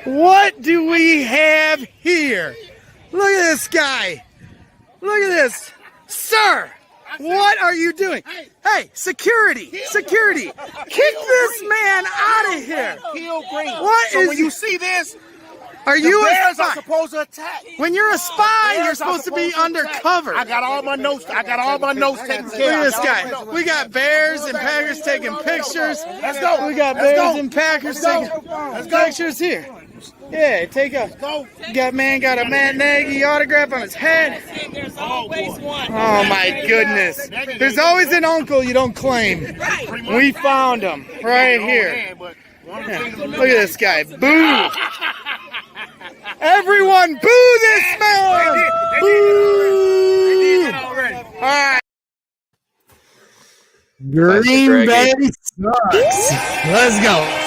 What do we have here? Look at this guy. Look at this. Sir, what are you doing? Hey, security. Security. Kick this man out of here. What is... when you see this, are you Bears a spy? are supposed to attack. When you're a spy, you're supposed to be undercover. I got all my notes. I got all my notes taken Look care at of. this guy. We got Bears and Packers taking pictures. Let's go. We got Bears and Packers taking pictures here. Yeah, take a. Got a Matt Nagy autograph on his head. There's always one. Oh my goodness. There's always an uncle you don't claim. We found him right here. Yeah. Look at this guy. Boo! Everyone boo this man! Boo! All right. Green Bay sucks. Let's go.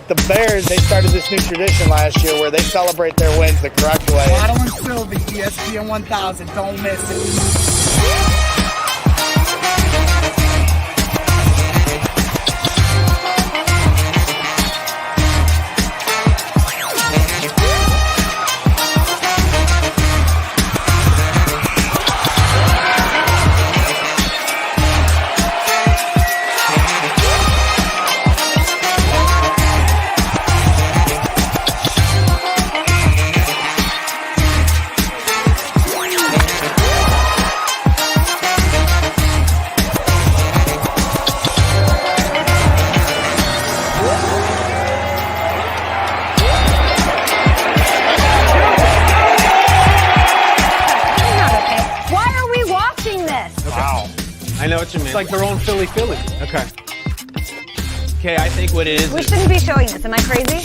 The Bears, they started this new tradition last year where they celebrate their wins the correct way. Bottle and Sylvie, ESPN 1000, don't miss it. I know what you mean. It's like their own Philly. Okay. Okay, I think what it is. We shouldn't be showing this. Am I crazy?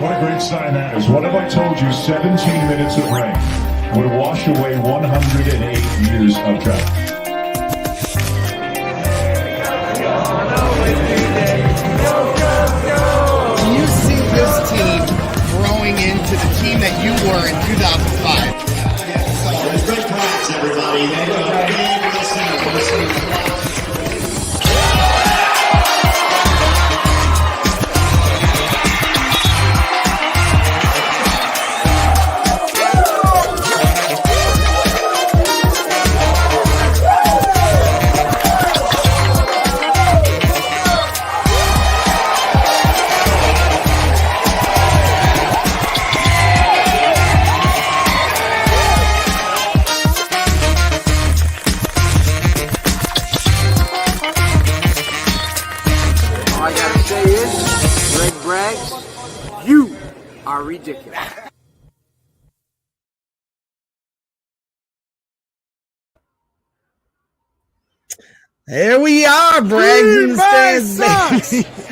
What a great sign that is. What have I told you? 17 minutes of rain would wash away 108 years of drought. Do you see this team growing into the team that you were in 2005? Good class, everybody. You are ridiculous. Here we are, Green Bay sucks.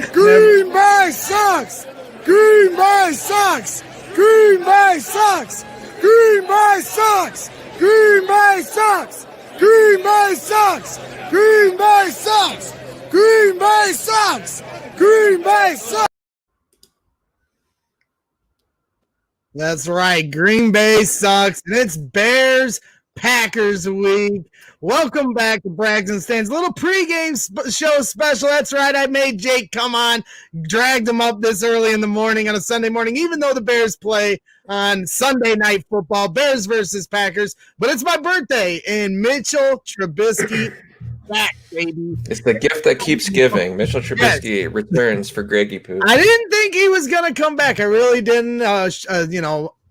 Green Bay sucks. Green Bay sucks. Green Bay sucks. Green Bay sucks. Green Bay sucks. Green Bay sucks. Green Bay sucks. Green Bay sucks. Green Bay sucks. That's right. Green Bay sucks, and it's Bears Packers week. Welcome back to Brags and Stands. Little pregame show special. That's right. I made Jake come on, dragged him up this early in the morning on a Sunday morning, even though the Bears play on Sunday Night Football, Bears versus Packers. But it's my birthday, and Mitchell Trubisky back, baby. It's the gift that keeps giving. Mitchell Trubisky returns for Greggy Poo. I didn't think he was going to come back. I really didn't.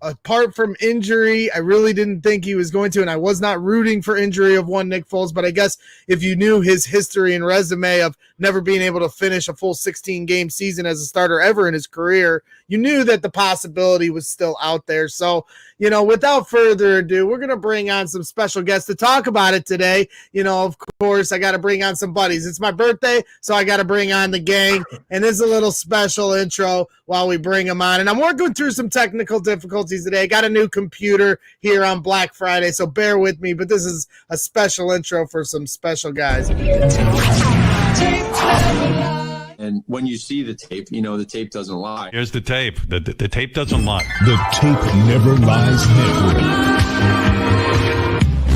Apart from injury, I really didn't think he was going to, and I was not rooting for injury of one Nick Foles, but I guess if you knew his history and resume of never being able to finish a full 16-game season as a starter ever in his career, you knew that the possibility was still out there. So, without further ado, we're going to bring on some special guests to talk about it today. Of course, I got to bring on some buddies. It's my birthday, so I got to bring on the gang, and this is a little special intro while we bring them on. And I'm working through some technical difficulties today. I got a new computer here on Black Friday, so bear with me, but this is a special intro for some special guys. And when you see the tape, the tape doesn't lie. Here's the tape. The tape doesn't lie. The Tape Never Lies Network.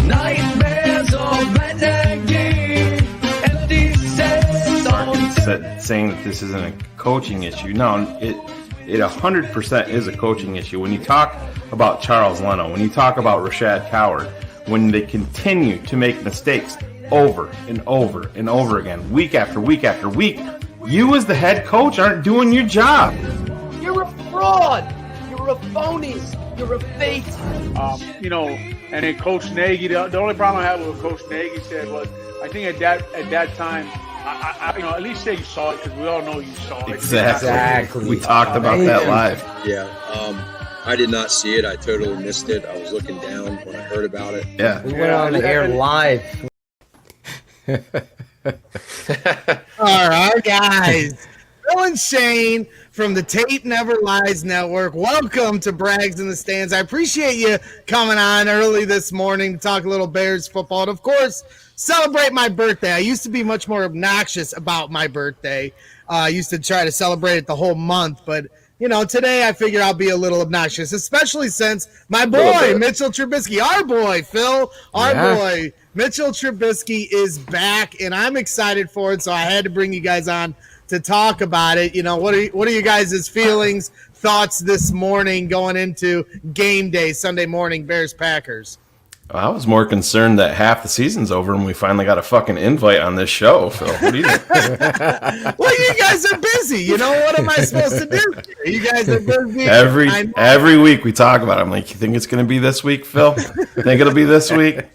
Nightmares of renegade. Saying that this isn't a coaching issue. No, it 100% is a coaching issue. When you talk about Charles Leno, when you talk about Rashad Coward, when they continue to make mistakes over and over and over again, week after week after week, you as the head coach aren't doing your job. You're a fraud. You're a phony. You're a fake. And then Coach Nagy, the only problem I had with what Coach Nagy said was, I think at that time, I at least say you saw it, because we all know you saw it. Exactly. We talked about that live. Yeah. I did not see it. I totally missed it. I was looking down when I heard about it. Yeah. We went on the air live. All right, guys. Phil and Shayne from the Tape Never Lies Network. Welcome to Brags in the Stands. I appreciate you coming on early this morning to talk a little Bears football. And, of course, celebrate my birthday. I used to be much more obnoxious about my birthday. I used to try to celebrate it the whole month. But, today I figure I'll be a little obnoxious, especially since my boy, Mitchell Trubisky, our boy, Phil, boy, Mitchell Trubisky is back, and I'm excited for it, so I had to bring you guys on to talk about it. What are you guys' feelings, thoughts this morning going into game day, Sunday morning, Bears-Packers? I was more concerned that half the season's over and we finally got a fucking invite on this show, Phil. What do you think? Well, you guys are busy. What am I supposed to do? You guys are busy. Every week we talk about it. I'm like, you think it's going to be this week, Phil? Think it'll be this week?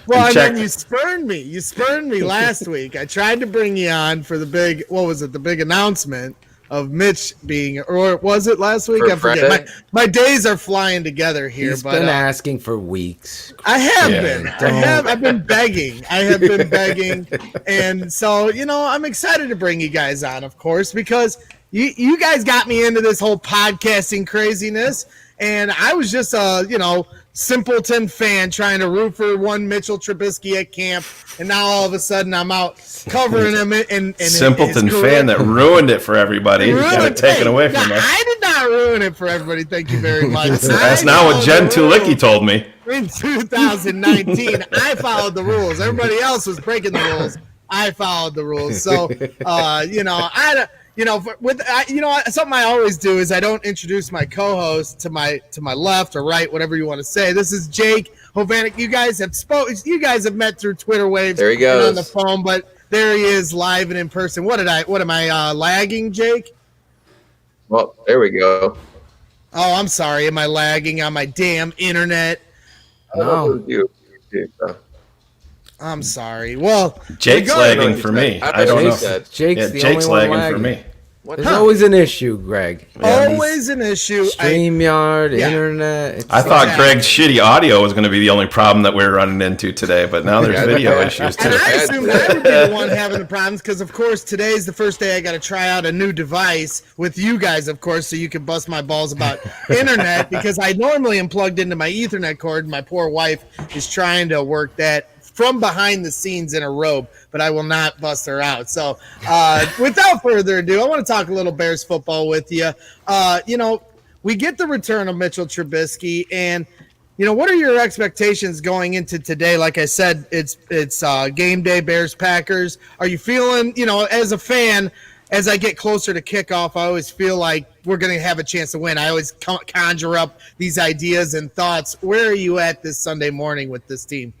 Well, then you spurned me. You spurned me last week. I tried to bring you on for the big, the big announcement of Mitch being, or was it last week? I forget. My days are flying together here. He's been asking for weeks. I have been. I've been begging. I have been begging. And so, I'm excited to bring you guys on, of course, because you guys got me into this whole podcasting craziness. And I was just simpleton fan trying to root for one Mitchell Trubisky at camp, and now all of a sudden I'm out covering him. And simpleton fan that ruined it for everybody. Got it taken away from us. I did not ruin it for everybody. Thank you very much. That's not what Jen Tulicki told me. In 2019, I followed the rules. Everybody else was breaking the rules. I followed the rules. So, something I always do is I don't introduce my co-host to my left or right, whatever you want to say. This is Jake Hovanek. You guys have met through Twitter waves. There he goes. On the phone, but there he is live and in person. What am I lagging, Jake? Well, there we go. Oh, I'm sorry. Am I lagging on my damn internet? No. I'm sorry. Well, Jake's lagging for me. I don't know. Jake's the only one lagging for me. There's always an issue, Greg. Always an issue. StreamYard, internet. I thought Greg's shitty audio was going to be the only problem that we're running into today, but now there's video issues too. And I assumed I would be the one having the problems because, of course, today's the first day I got to try out a new device with you guys, of course, so you can bust my balls about internet because I normally am plugged into my Ethernet cord. My poor wife is trying to work that from behind the scenes in a robe, but I will not bust her out. So without further ado, I want to talk a little Bears football with you. We get the return of Mitchell Trubisky, and what are your expectations going into today? Like I said, it's game day, Bears Packers. Are you feeling, as a fan, as I get closer to kickoff, I always feel like we're going to have a chance to win. I always conjure up these ideas and thoughts. Where are you at this Sunday morning with this team?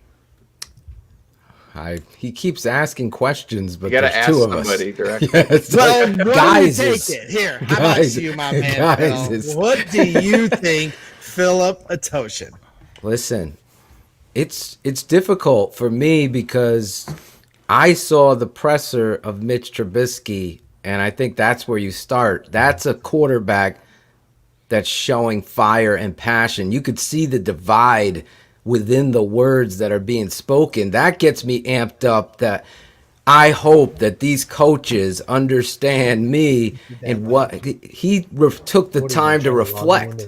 He keeps asking questions, but you gotta there's ask two of somebody us. directly. Well, like, what guys, do you take it? Here, how about you, my man? Phil? What do you think, Philip Ottochian? Listen, it's difficult for me because I saw the presser of Mitch Trubisky, and I think that's where you start. That's a quarterback that's showing fire and passion. You could see the divide within the words that are being spoken. That gets me amped up, that I hope that these coaches understand me and what he took the time to reflect.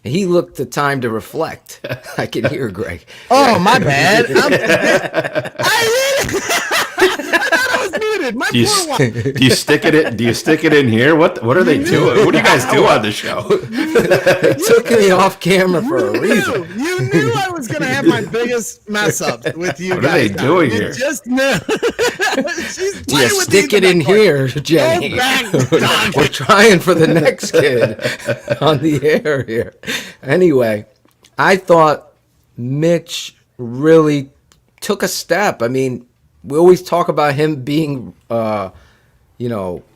He looked the time to reflect. I can hear Greg. Oh, my bad. I thought I was muted. My poor wife. Do you stick it in? Do you stick it in here? What are they doing? What do you guys do on the show? They took me off camera for a reason. You knew I was going to have my biggest mess up with you What guys. are they doing You here? just knew. Do you stick it in here, Jenny? Go back, We're trying for the next kid on the air here. Anyway, I thought Mitch really took a step. I mean, we always talk about him being,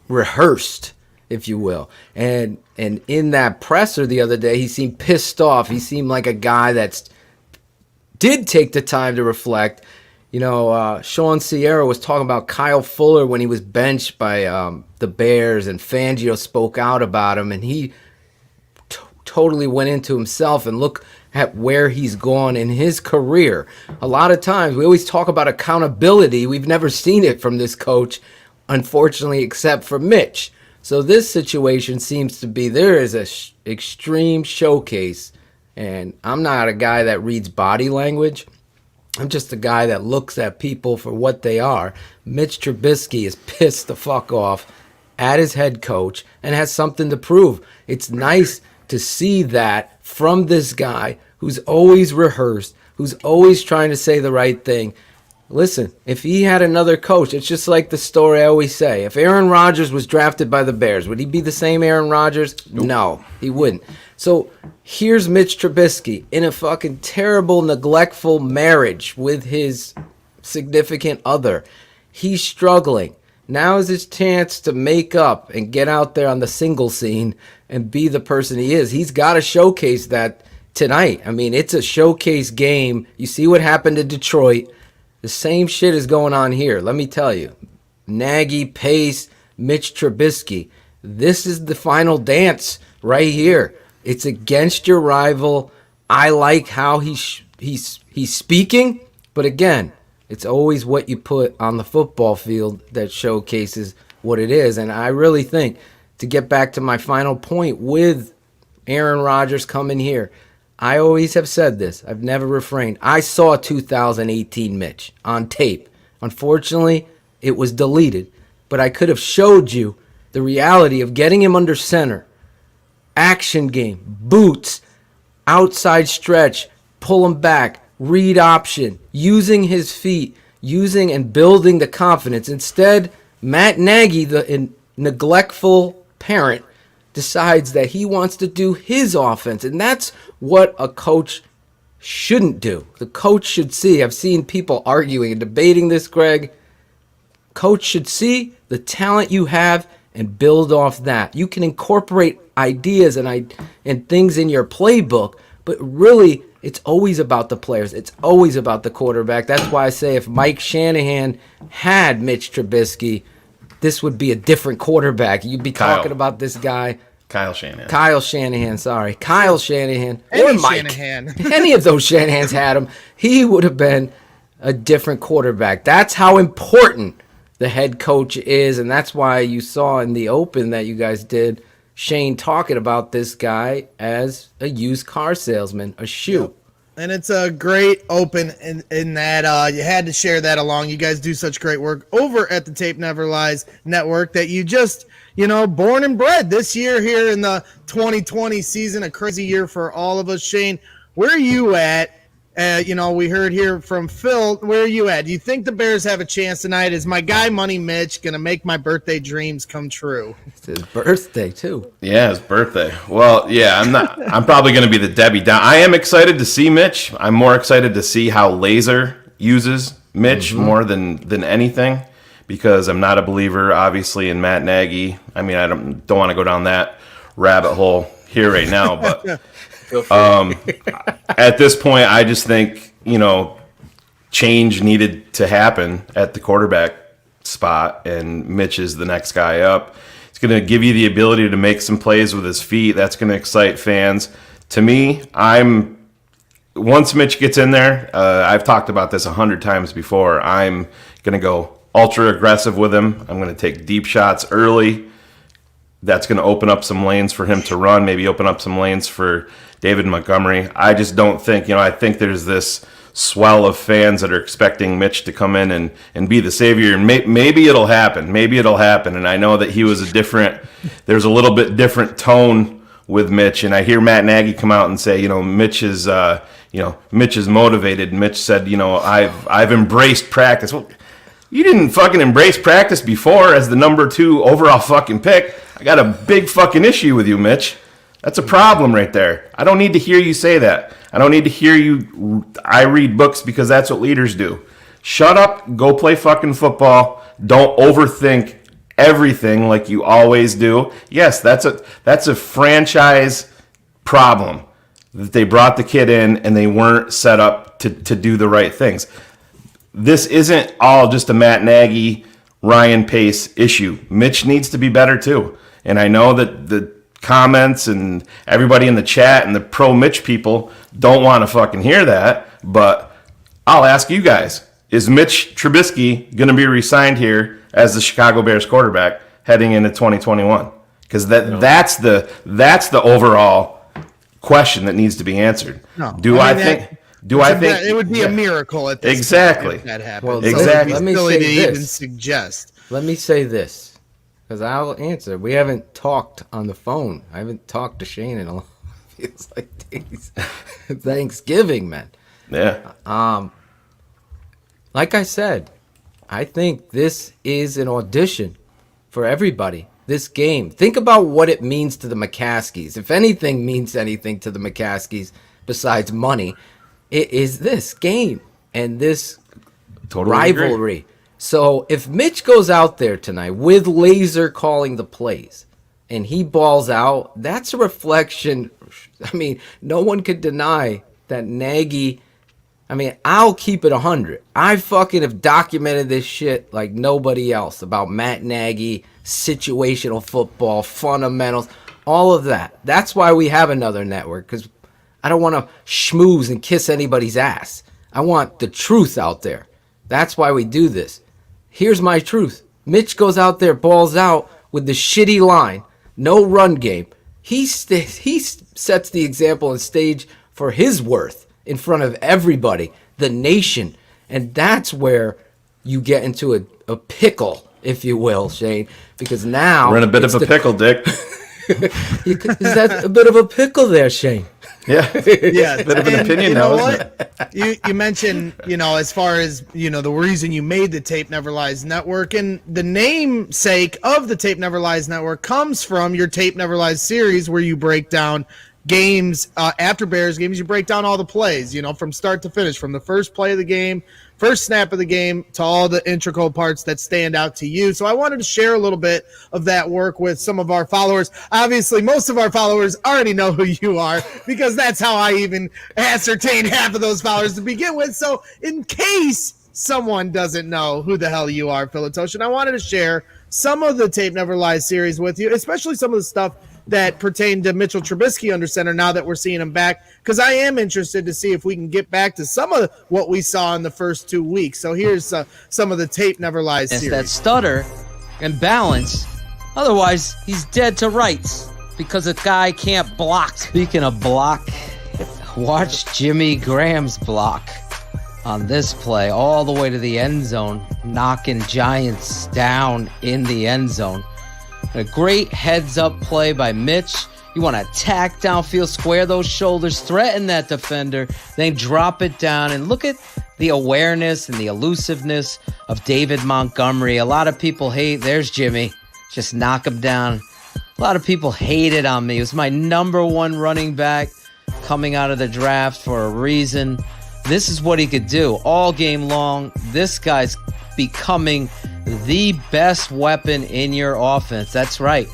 rehearsed, if you will. And in that presser the other day, he seemed pissed off. He seemed like a guy that did take the time to reflect. Sean Sierra was talking about Kyle Fuller when he was benched by the Bears, and Fangio spoke out about him, and he totally went into himself and look at where he's gone in his career. A lot of times, we always talk about accountability. We've never seen it from this coach, unfortunately, except for Mitch. So this situation seems to be, there is a extreme showcase, and I'm not a guy that reads body language. I'm just a guy that looks at people for what they are. Mitch Trubisky is pissed the fuck off at his head coach and has something to prove. It's nice to see that from this guy who's always rehearsed, who's always trying to say the right thing. Listen, if he had another coach, it's just like the story I always say. If Aaron Rodgers was drafted by the Bears, would he be the same Aaron Rodgers? Nope. No, he wouldn't. So here's Mitch Trubisky in a fucking terrible, neglectful marriage with his significant other. He's struggling. Now is his chance to make up and get out there on the single scene and be the person he is. He's got to showcase that tonight. I mean, it's a showcase game. You see what happened to Detroit. The same shit is going on here. Let me tell you. Nagy, Pace, Mitch Trubisky. This is the final dance right here. It's against your rival. I like how he's speaking, but again, it's always what you put on the football field that showcases what it is. And I really think, to get back to my final point with Aaron Rodgers coming here, I always have said this. I've never refrained. I saw 2018 Mitch on tape. Unfortunately, it was deleted. But I could have showed you the reality of getting him under center. Action game, boots, outside stretch, pull him back, read option, using his feet, using and building the confidence. Instead, Matt Nagy, the neglectful parent, decides that he wants to do his offense. And that's what a coach shouldn't do. The coach should see. I've seen people arguing and debating this, Greg. Coach should see the talent you have and build off that. You can incorporate ideas and things in your playbook, but really, it's always about the players. It's always about the quarterback. That's why I say if Mike Shanahan had Mitch Trubisky, this would be a different quarterback. You'd be talking about this guy. Kyle Shanahan. Kyle Shanahan, sorry. Kyle Shanahan. Any Or Mike. Shanahan. Any of those Shanahans had him. He would have been a different quarterback. That's how important the head coach is, and that's why you saw in the open that you guys did Shayne talking about this guy as a used car salesman, a shoe. Yep. And it's a great open in that you had to share that along. You guys do such great work over at the Tape Never Lies Network that you just, born and bred this year here in the 2020 season, a crazy year for all of us. Shayne, where are you at? We heard here from Phil. Where are you at? Do you think the Bears have a chance tonight? Is my guy Money Mitch going to make my birthday dreams come true? It's his birthday, too. Yeah, his birthday. Well, yeah, I'm probably going to be the Debbie Down. I am excited to see Mitch. I'm more excited to see how Laser uses Mitch more than anything, because I'm not a believer, obviously, in Matt Nagy. I mean, I don't want to go down that rabbit hole here right now, but at this point, I just think, change needed to happen at the quarterback spot, and Mitch is the next guy up. It's going to give you the ability to make some plays with his feet. That's going to excite fans. To me, once Mitch gets in there, I've talked about this 100 times before, I'm going to go ultra aggressive with him. I'm going to take deep shots early. That's going to open up some lanes for him to run, maybe open up some lanes for David Montgomery. I just don't think, I think there's this swell of fans that are expecting Mitch to come in and be the savior. And maybe it'll happen. Maybe it'll happen. And I know that he was there's a little bit different tone with Mitch. And I hear Matt Nagy come out and say, Mitch is motivated. Mitch said, I've embraced practice. Well, you didn't fucking embrace practice before as the number 2 overall fucking pick. I got a big fucking issue with you, Mitch. That's a problem right there. I don't need to hear you say that. I don't need to hear you. I read books because that's what leaders do. Shut up. Go play fucking football. Don't overthink everything like you always do. Yes, that's a franchise problem that they brought the kid in and they weren't set up to do the right things. This isn't all just a Matt Nagy, Ryan Pace issue. Mitch needs to be better too. And I know that the comments and everybody in the chat and the pro-Mitch people don't want to fucking hear that, but I'll ask you guys, is Mitch Trubisky going to be re-signed here as the Chicago Bears quarterback heading into 2021? Because that's the overall question that needs to be answered. No. I think it would be a miracle at this exactly point if that happened. Well, exactly. Let me say this. Even suggest. Let me say this. Because I'll answer. We haven't talked on the phone. I haven't talked to Shayne in a long. Feels like days. Thanksgiving, man. Yeah. Like I said, I think this is an audition for everybody. This game. Think about what it means to the McCaskies. If anything means anything to the McCaskies besides money, it is this game and this rivalry. Agree. So if Mitch goes out there tonight with Laser calling the plays and he balls out, that's a reflection. I mean, no one could deny that Nagy. I mean, I'll keep it 100. I fucking have documented this shit like nobody else about Matt Nagy, situational football, fundamentals, all of that. That's why we have another network, because I don't want to schmooze and kiss anybody's ass. I want the truth out there. That's why we do this. Here's my truth. Mitch goes out there, balls out with the shitty line, no run game. He sets the example and stage for his worth in front of everybody, the nation. And that's where you get into a pickle, if you will, Shayne, because now we're in a bit of a pickle, Dick. Is that a bit of a pickle there, Shayne? Yeah. Yeah. A bit of an opinion now, isn't it? You mentioned, as far as, the reason you made the Tape Never Lies Network, and the namesake of the Tape Never Lies Network comes from your Tape Never Lies series, where you break down games, after Bears games, you break down all the plays, from start to finish, from the first play of the game, first snap of the game, to all the integral parts that stand out to you. So I wanted to share a little bit of that work with some of our followers. Obviously, most of our followers already know who you are, because that's how I even ascertain half of those followers to begin with. So in case someone doesn't know who the hell you are, Phil Ottochian, I wanted to share some of the Tape Never Lies series with you, especially some of the stuff that pertained to Mitchell Trubisky under center now that we're seeing him back, because I am interested to see if we can get back to some of what we saw in the first 2 weeks. So here's some of the Tape Never Lies series. That stutter and balance. Otherwise, he's dead to rights because the guy can't block. Speaking of block, watch Jimmy Graham's block on this play all the way to the end zone, knocking Giants down in the end zone. A great heads-up play by Mitch. You want to attack downfield, square those shoulders, threaten that defender, then drop it down. And look at the awareness and the elusiveness of David Montgomery. A lot of people hate, there's Jimmy, just knock him down. A lot of people hated on me. It was my number one running back coming out of the draft for a reason. This is what he could do all game long. This guy's becoming the best weapon in your offense. That's right.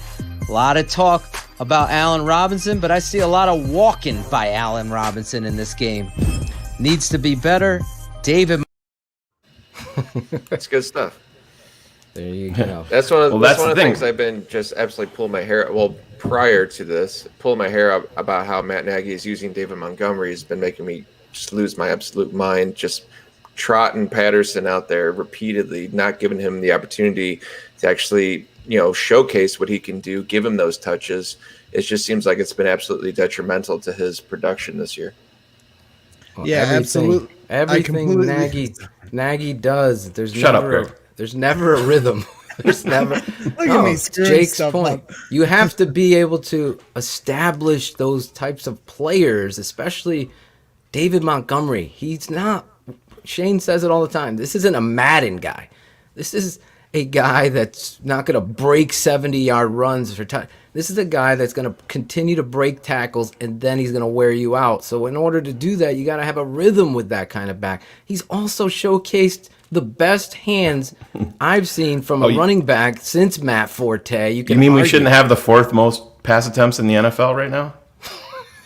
A lot of talk about Allen Robinson, but I see a lot of walking by Allen Robinson in this game. Needs to be better. David. That's good stuff. There you go. That's one of the things I've been just absolutely pulling my hair. Well, prior to this, pulling my hair up about how Matt Nagy is using David Montgomery has been making me just lose my absolute mind. Just trotting Patterson out there repeatedly, not giving him the opportunity to actually, showcase what he can do, give him those touches. It just seems like it's been absolutely detrimental to his production this year. Well, absolutely. Everything Nagy does, there's never a rhythm. There's never. Look at me screwing Jake's stuff point. up. You have to be able to establish those types of players, especially David Montgomery. He's not. Shayne says it all the time. This isn't a Madden guy. This is a guy that's not going to break 70-yard runs for time. This is a guy that's going to continue to break tackles, and then he's going to wear you out. So in order to do that, you got to have a rhythm with that kind of back. He's also showcased the best hands I've seen from a running back since Matt Forte. You mean we shouldn't have the fourth most pass attempts in the NFL right now?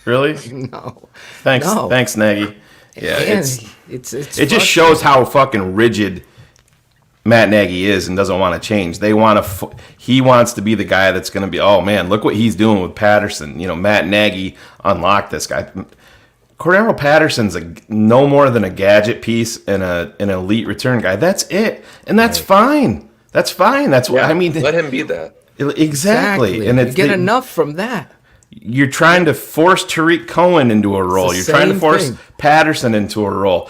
Really? No. Thanks, Nagy. Yeah, it just shows how fucking rigid Matt Nagy is and doesn't want to change. He wants to be the guy that's going to be, oh man, look what he's doing with Patterson. Matt Nagy unlocked this guy. Cordero Patterson's no more than a gadget piece and an elite return guy. That's it, and that's fine. That's fine. That's what I mean. Let him be that. Exactly. And you get enough from that. You're trying to force Tariq Cohen into a role. You're trying to force Patterson into a role.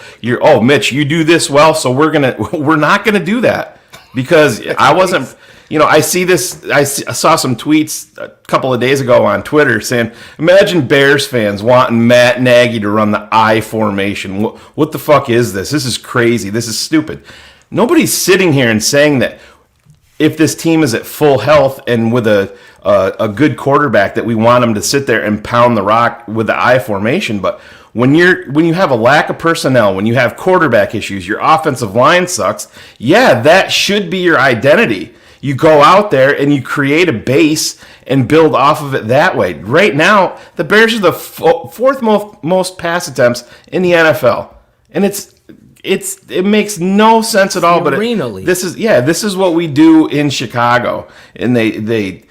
Mitch, you do this well, so we're not gonna do that because I wasn't. I see this. I saw some tweets a couple of days ago on Twitter saying, "Imagine Bears fans wanting Matt Nagy to run the I formation. What the fuck is this? This is crazy. This is stupid." Nobody's sitting here and saying that if this team is at full health and with a good quarterback that we want him to sit there and pound the rock with the I formation. But when you have a lack of personnel, when you have quarterback issues, your offensive line sucks. Yeah, that should be your identity. You go out there and you create a base and build off of it that way. Right now, the Bears are the fourth most pass attempts in the NFL, and it makes no sense at all. But this is what we do in Chicago, and they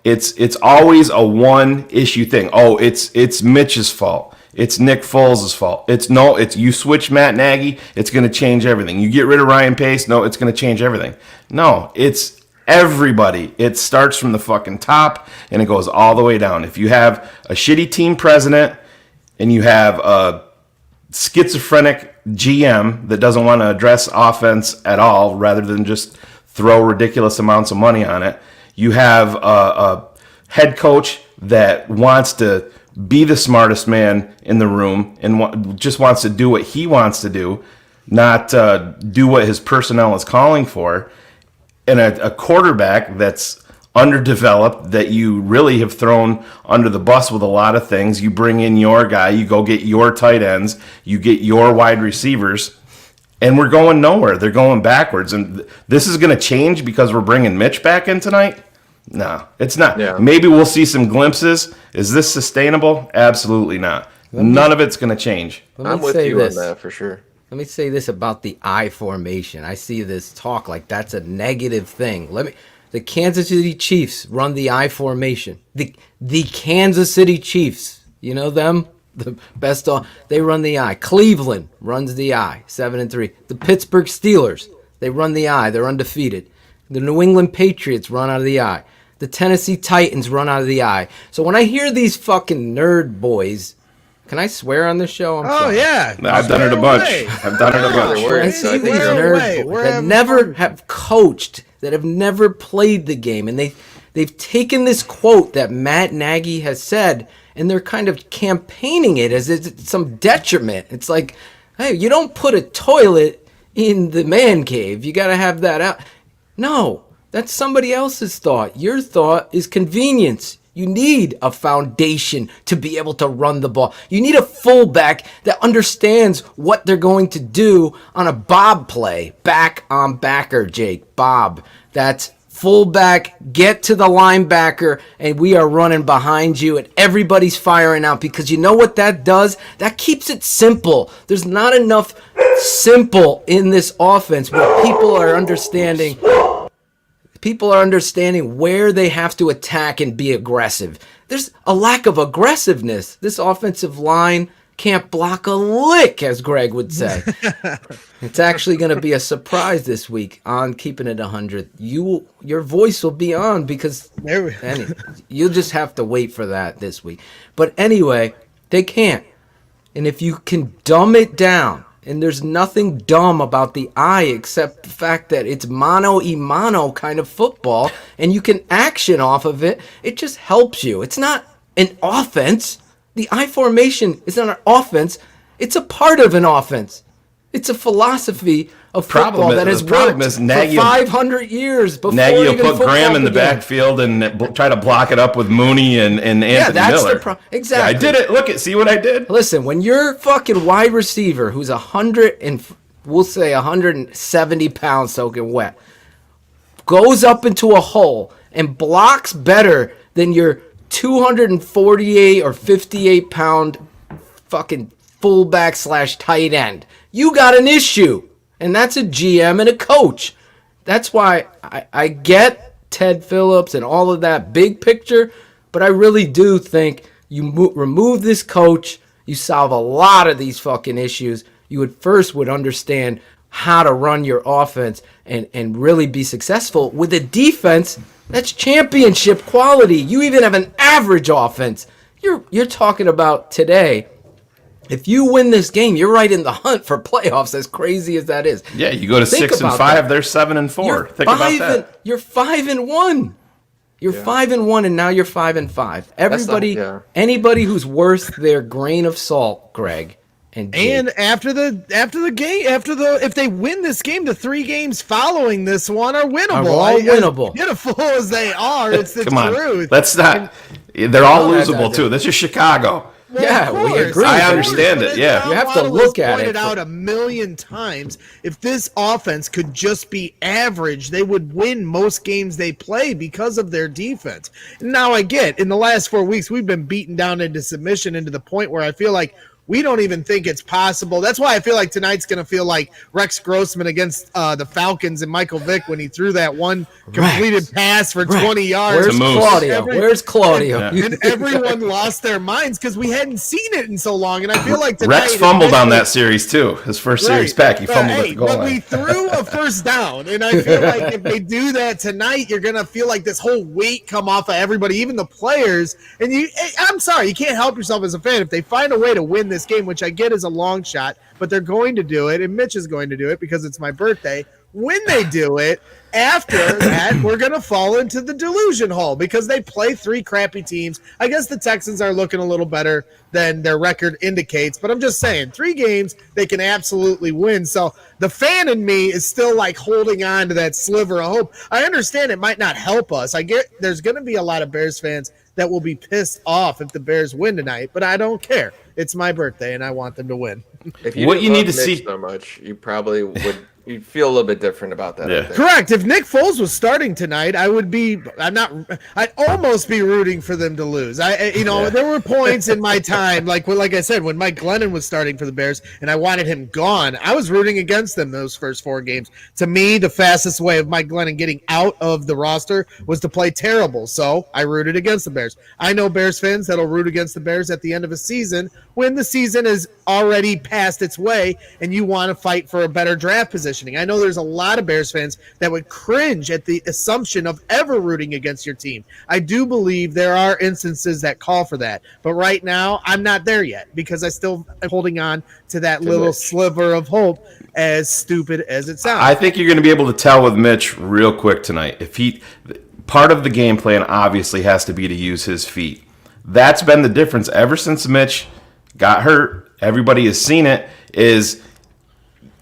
it's always a one issue thing. Oh, it's Mitch's fault. It's Nick Foles' fault. It's you switch Matt Nagy, it's going to change everything. You get rid of Ryan Pace, no, it's going to change everything. No, it's everybody. It starts from the fucking top and it goes all the way down. If you have a shitty team president and you have a schizophrenic GM that doesn't want to address offense at all rather than just throw ridiculous amounts of money on it, you have a head coach that wants to be the smartest man in the room and just wants to do what he wants to do, not do what his personnel is calling for, and a quarterback that's underdeveloped that you really have thrown under the bus with a lot of things. You bring in your guy, you go get your tight ends, you get your wide receivers, and we're going nowhere. They're going backwards. And this is going to change because we're bringing Mitch back in tonight? No, it's not. Yeah. Maybe we'll see some glimpses. Is this sustainable? Absolutely not. None of it's going to change. I'm with you on that for sure. Let me say this about the I formation. I see this talk like that's a negative thing. The Kansas City Chiefs run the I formation. The Kansas City Chiefs, you know them? The best they run the I. Cleveland runs the I, 7-3. The Pittsburgh Steelers, they run the I. They're undefeated. The New England Patriots run out of the I. The Tennessee Titans run out of the I. So when I hear these fucking nerd boys, can I swear on this show? Yeah. I've done it a bunch. I've done it a bunch. I see these nerd boys that never have coached, that have never played the game, and they've taken this quote that Matt Nagy has said, and they're kind of campaigning it as it's some detriment. It's like, hey, you don't put a toilet in the man cave. You got to have that out. No, that's somebody else's thought. Your thought is convenience. You need a foundation to be able to run the ball. You need a fullback that understands what they're going to do on a bob play. Back on backer, Jake. Bob. That's fullback, get to the linebacker, and we are running behind you, and everybody's firing out, because you know what that does? That keeps it simple. There's not enough simple in this offense where people are understanding where they have to attack and be aggressive. There's a lack of aggressiveness. This offensive line can't block a lick, as Greg would say. It's actually going to be a surprise this week on Keeping It 100. Your voice will be on because you'll just have to wait for that this week. But anyway, they can't. And if you can dumb it down, and there's nothing dumb about the eye except the fact that it's mano-a-mano kind of football, and you can action off of it, it just helps you. It's not an offense. The I formation is not an offense. It's a part of an offense. It's a philosophy of football that has worked for 500 years before Nagy will even put Graham in the began. backfield and try to block it up with Mooney and Anthony that's Miller. Exactly. Yeah, I did it. Look, see what I did? Listen, when your fucking wide receiver, who's 170 pounds soaking wet, goes up into a hole and blocks better than your 248 or 58 pound fucking fullback / tight end, you got an issue. And that's a GM and a coach. That's why I get Ted Phillips and all of that big picture, but I really do think you remove this coach, you solve a lot of these fucking issues. You would understand how to run your offense and really be successful with a defense that's championship quality. You even have an average offense. You're talking about today. If you win this game, you're right in the hunt for playoffs, as crazy as that is. Yeah, you go to 6-5, they're 7-4. Think about that. You're 5-1. You're 5-1, and now you're 5-5. Everybody, anybody who's worth their grain of salt, Greg. And after the game, if they win this game, the 3 games following this one are winnable. Are all winnable. As beautiful as they are, it's the Come on. truth. Let's not. They're all losable too. This is Chicago. Well, we agree. I understand it. Yeah, you have to look at it. Pointed out a million times. If this offense could just be average, they would win most games they play because of their defense. Now I get in the last 4 weeks we've been beaten down into submission, into the point where I feel like we don't even think it's possible. That's why I feel like tonight's going to feel like Rex Grossman against the Falcons and Michael Vick when he threw that one completed pass for 20 yards. Where's Claudio? And everyone lost their minds because we hadn't seen it in so long. And I feel like tonight, Rex fumbled on that series too. His first series back, he fumbled at the goal line. We threw a first down, and I feel like if they do that tonight, you're going to feel like this whole weight come off of everybody, even the players. And I'm sorry, you can't help yourself as a fan. If they find a way to win this game, which I get is a long shot, but they're going to do it, and Mitch is going to do it because it's my birthday. When they do it, after that, we're going to fall into the delusion hole because they play 3 crappy teams. I guess the Texans are looking a little better than their record indicates, but I'm just saying 3 games they can absolutely win. So the fan in me is still like holding on to that sliver of hope. I understand it might not help us. I get there's going to be a lot of Bears fans that will be pissed off if the Bears win tonight, but I don't care. It's my birthday, and I want them to win. If you What you need to Mitch see so much, you probably would you feel a little bit different about that. I think. Correct. If Nick Foles was starting tonight, I'd almost be rooting for them to lose. There were points in my time, like I said, when Mike Glennon was starting for the Bears and I wanted him gone, I was rooting against them those first 4 games. To me, the fastest way of Mike Glennon getting out of the roster was to play terrible. So I rooted against the Bears. I know Bears fans that'll root against the Bears at the end of a season when the season is already past its way and you want to fight for a better draft positioning. I know there's a lot of Bears fans that would cringe at the assumption of ever rooting against your team. I do believe there are instances that call for that. But right now, I'm not there yet because I still am holding on to that little sliver of hope, as stupid as it sounds. I think you're going to be able to tell with Mitch real quick tonight. Part of the game plan obviously has to be to use his feet. That's been the difference ever since Mitch got hurt. Everybody has seen it. Is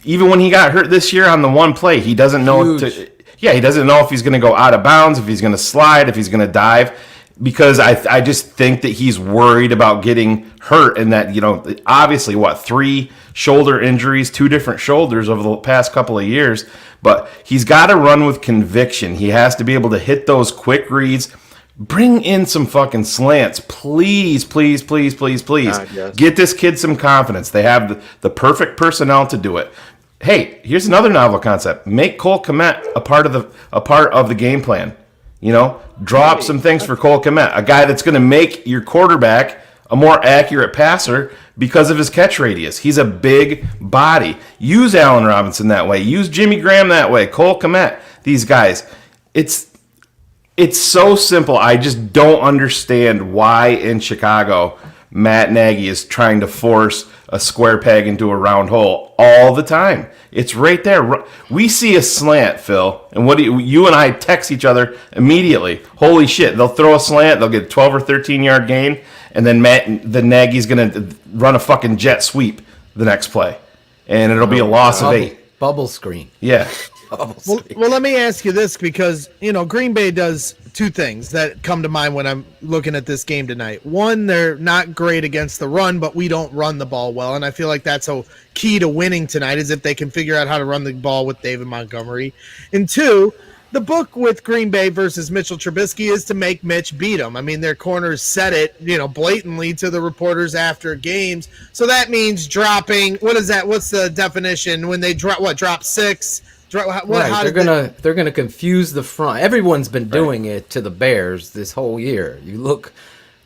even when he got hurt this year on the one play, he doesn't know. He doesn't know if he's going to go out of bounds, if he's going to slide, if he's going to dive. Because I just think that he's worried about getting hurt, and that obviously 3 shoulder injuries, 2 different shoulders over the past couple of years. But he's got to run with conviction. He has to be able to hit those quick reads. Bring in some fucking slants, please, please, please, please, please. Yes. Get this kid some confidence. They have the perfect personnel to do it. Hey, here's another novel concept. Make Cole Kmet a part of the game plan. Drop some things for Cole Kmet, a guy that's going to make your quarterback a more accurate passer because of his catch radius. He's a big body. Use Allen Robinson that way. Use Jimmy Graham that way. Cole Kmet. These guys. It's so simple. I just don't understand why in Chicago Matt Nagy is trying to force a square peg into a round hole all the time. It's right there. We see a slant, Phil, and you and I text each other immediately. Holy shit, they'll throw a slant, they'll get a 12 or 13-yard gain, and then Nagy's going to run a fucking jet sweep the next play. And it'll be a loss of 8. Bubble screen. Yeah. Well, let me ask you this, because Green Bay does 2 things that come to mind when I'm looking at this game tonight. One, they're not great against the run, but we don't run the ball well, and I feel like that's a key to winning tonight, is if they can figure out how to run the ball with David Montgomery. And 2, the book with Green Bay versus Mitchell Trubisky is to make Mitch beat them. I mean, their corners said it, blatantly to the reporters after games. So that means dropping. What is that? What's the definition when they drop 6? They're gonna confuse the front. Everyone's been doing it to the Bears this whole year. You look,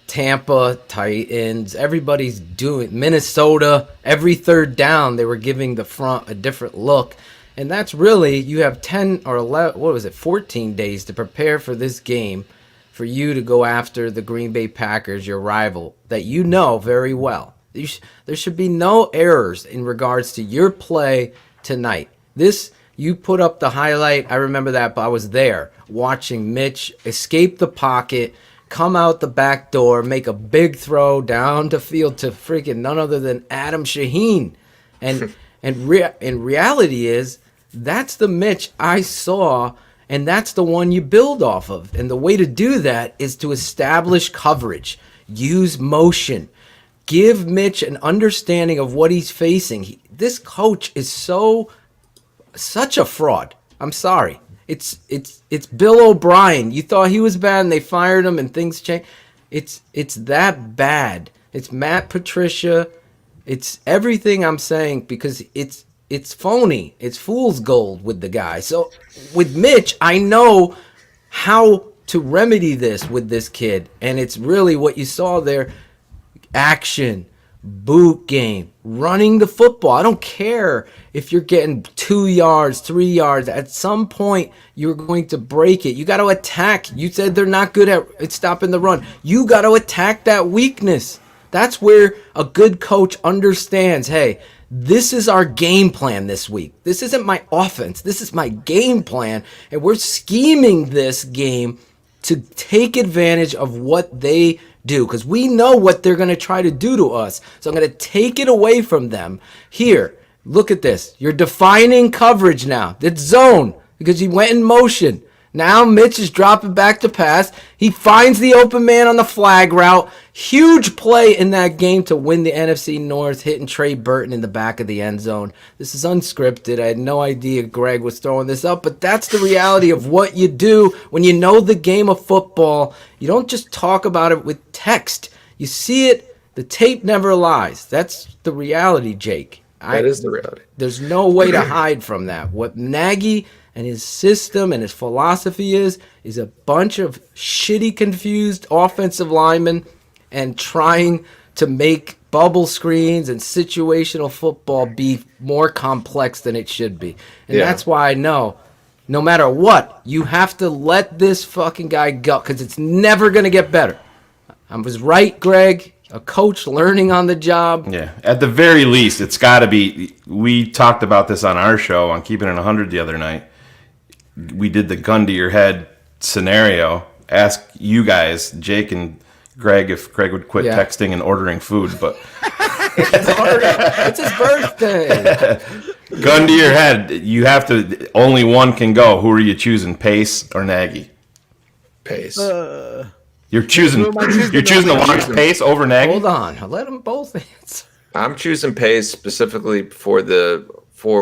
Tampa, Titans, everybody's doing Minnesota. Every third down, they were giving the front a different look, and that's really, you have 10 or 11, 14 days to prepare for this game, for you to go after the Green Bay Packers, your rival that you know very well. There should be no errors in regards to your play tonight. You put up the highlight. I remember that, but I was there watching Mitch escape the pocket, come out the back door, make a big throw down the field to freaking none other than Adam Shayne. And in reality is, that's the Mitch I saw, and that's the one you build off of. And the way to do that is to establish coverage, use motion, give Mitch an understanding of what he's facing. This coach is such a fraud. I'm sorry. It's Bill O'Brien. You thought he was bad and they fired him and things changed. It's that bad. It's Matt Patricia. It's everything I'm saying, because it's phony. It's fool's gold with the guy. So with Mitch, I know how to remedy this with this kid, and it's really what you saw there. Action, boot game, running the football. I don't care if you're getting 2 yards, 3 yards. At some point, you're going to break it. You got to attack. You said they're not good at stopping the run. You got to attack that weakness. That's where a good coach understands, hey, this is our game plan this week. This isn't my offense. This is my game plan, and we're scheming this game to take advantage of what they do, because we know what they're going to try to do to us. So I'm going to take it away from them. Here, look at this. You're defining coverage now. It's zone, because you went in motion. Now Mitch is dropping back to pass. He finds the open man on the flag route. Huge play in that game to win the NFC North, hitting Trey Burton in the back of the end zone. This is unscripted. I had no idea Greg was throwing this up, but that's the reality of what you do when you know the game of football. You don't just talk about it with text. You see it. The tape never lies. That's the reality, Jake. That is the reality. There's no way to hide from that. What Nagy and his system and his philosophy is a bunch of shitty, confused offensive linemen and trying to make bubble screens and situational football be more complex than it should be. And that's why I know, no matter what, you have to let this fucking guy go because it's never going to get better. I was right, Greg. A coach learning on the job. Yeah, at the very least, it's got to be. We talked about this on our show on Keeping It 100 the other night. We did the gun to your head scenario. Ask you guys, Jake and Greg, if Greg would quit texting and ordering food. But it's his birthday. Gun to your head. You have to. Only one can go. Who are you choosing, Pace or Nagy? Pace. You're choosing to launch Pace over Nagy? Hold on. Let them both answer. I'm choosing Pace specifically for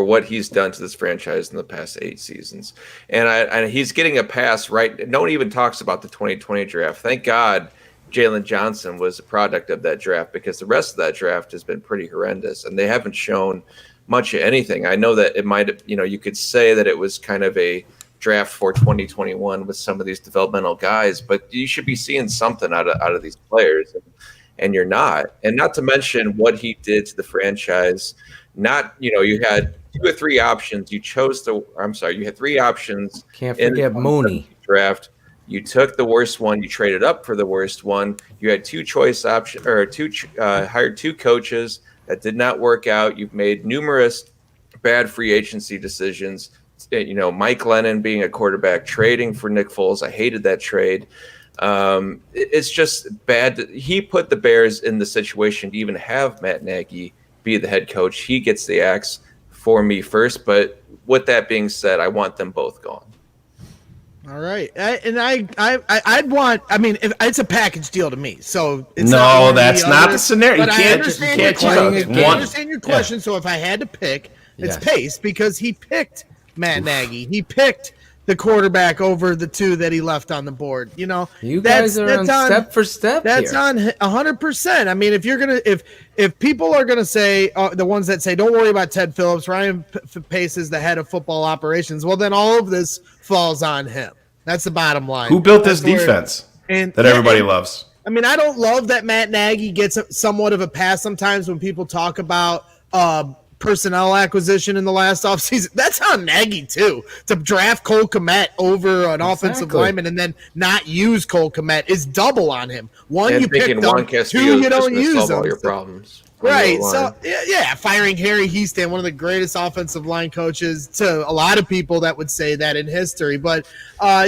what he's done to this franchise in the past 8 seasons. And he's getting a pass, right? No one even talks about the 2020 draft. Thank God Jalen Johnson was a product of that draft because the rest of that draft has been pretty horrendous and they haven't shown much of anything. I know that it might have, you could say that it was kind of a draft for 2021 with some of these developmental guys, but you should be seeing something out of these players, and you're not. And not to mention what he did to the franchise. You had 2 or 3 options. You had 3 options. Can't forget Mooney draft. You took the worst one. You traded up for the worst one. You had 2 choice options, or hired 2 coaches that did not work out. You've made numerous bad free agency decisions. Mike Lennon being a quarterback, trading for Nick Foles. I hated that trade. It's just bad. He put the Bears in the situation to even have Matt Nagy be the head coach. He gets the axe for me first. But with that being said, I want them both gone. All right. I'd want, it's a package deal to me. So it's that's not the scenario. But I understand your question. So if I had to pick, it's Pace because he picked Matt Nagy. He picked the quarterback over the 2 that he left on the board. You guys are on step for step. That's here. on 100%. I mean, if people are gonna say the ones that say don't worry about Ted Phillips, Ryan Pace is the head of football operations. Well, then all of this falls on him. That's the bottom line. Who built this defense that everybody loves? I mean, I don't love that Matt Nagy gets somewhat of a pass sometimes when people talk about personnel acquisition in the last offseason. That's on Nagy too. To draft Cole Kmet over an offensive lineman and then not use Cole Kmet is double on him. One, you picked them. 2, you don't use them. All your problems. Right. So firing Harry Heaston, one of the greatest offensive line coaches, to a lot of people that would say that in history. But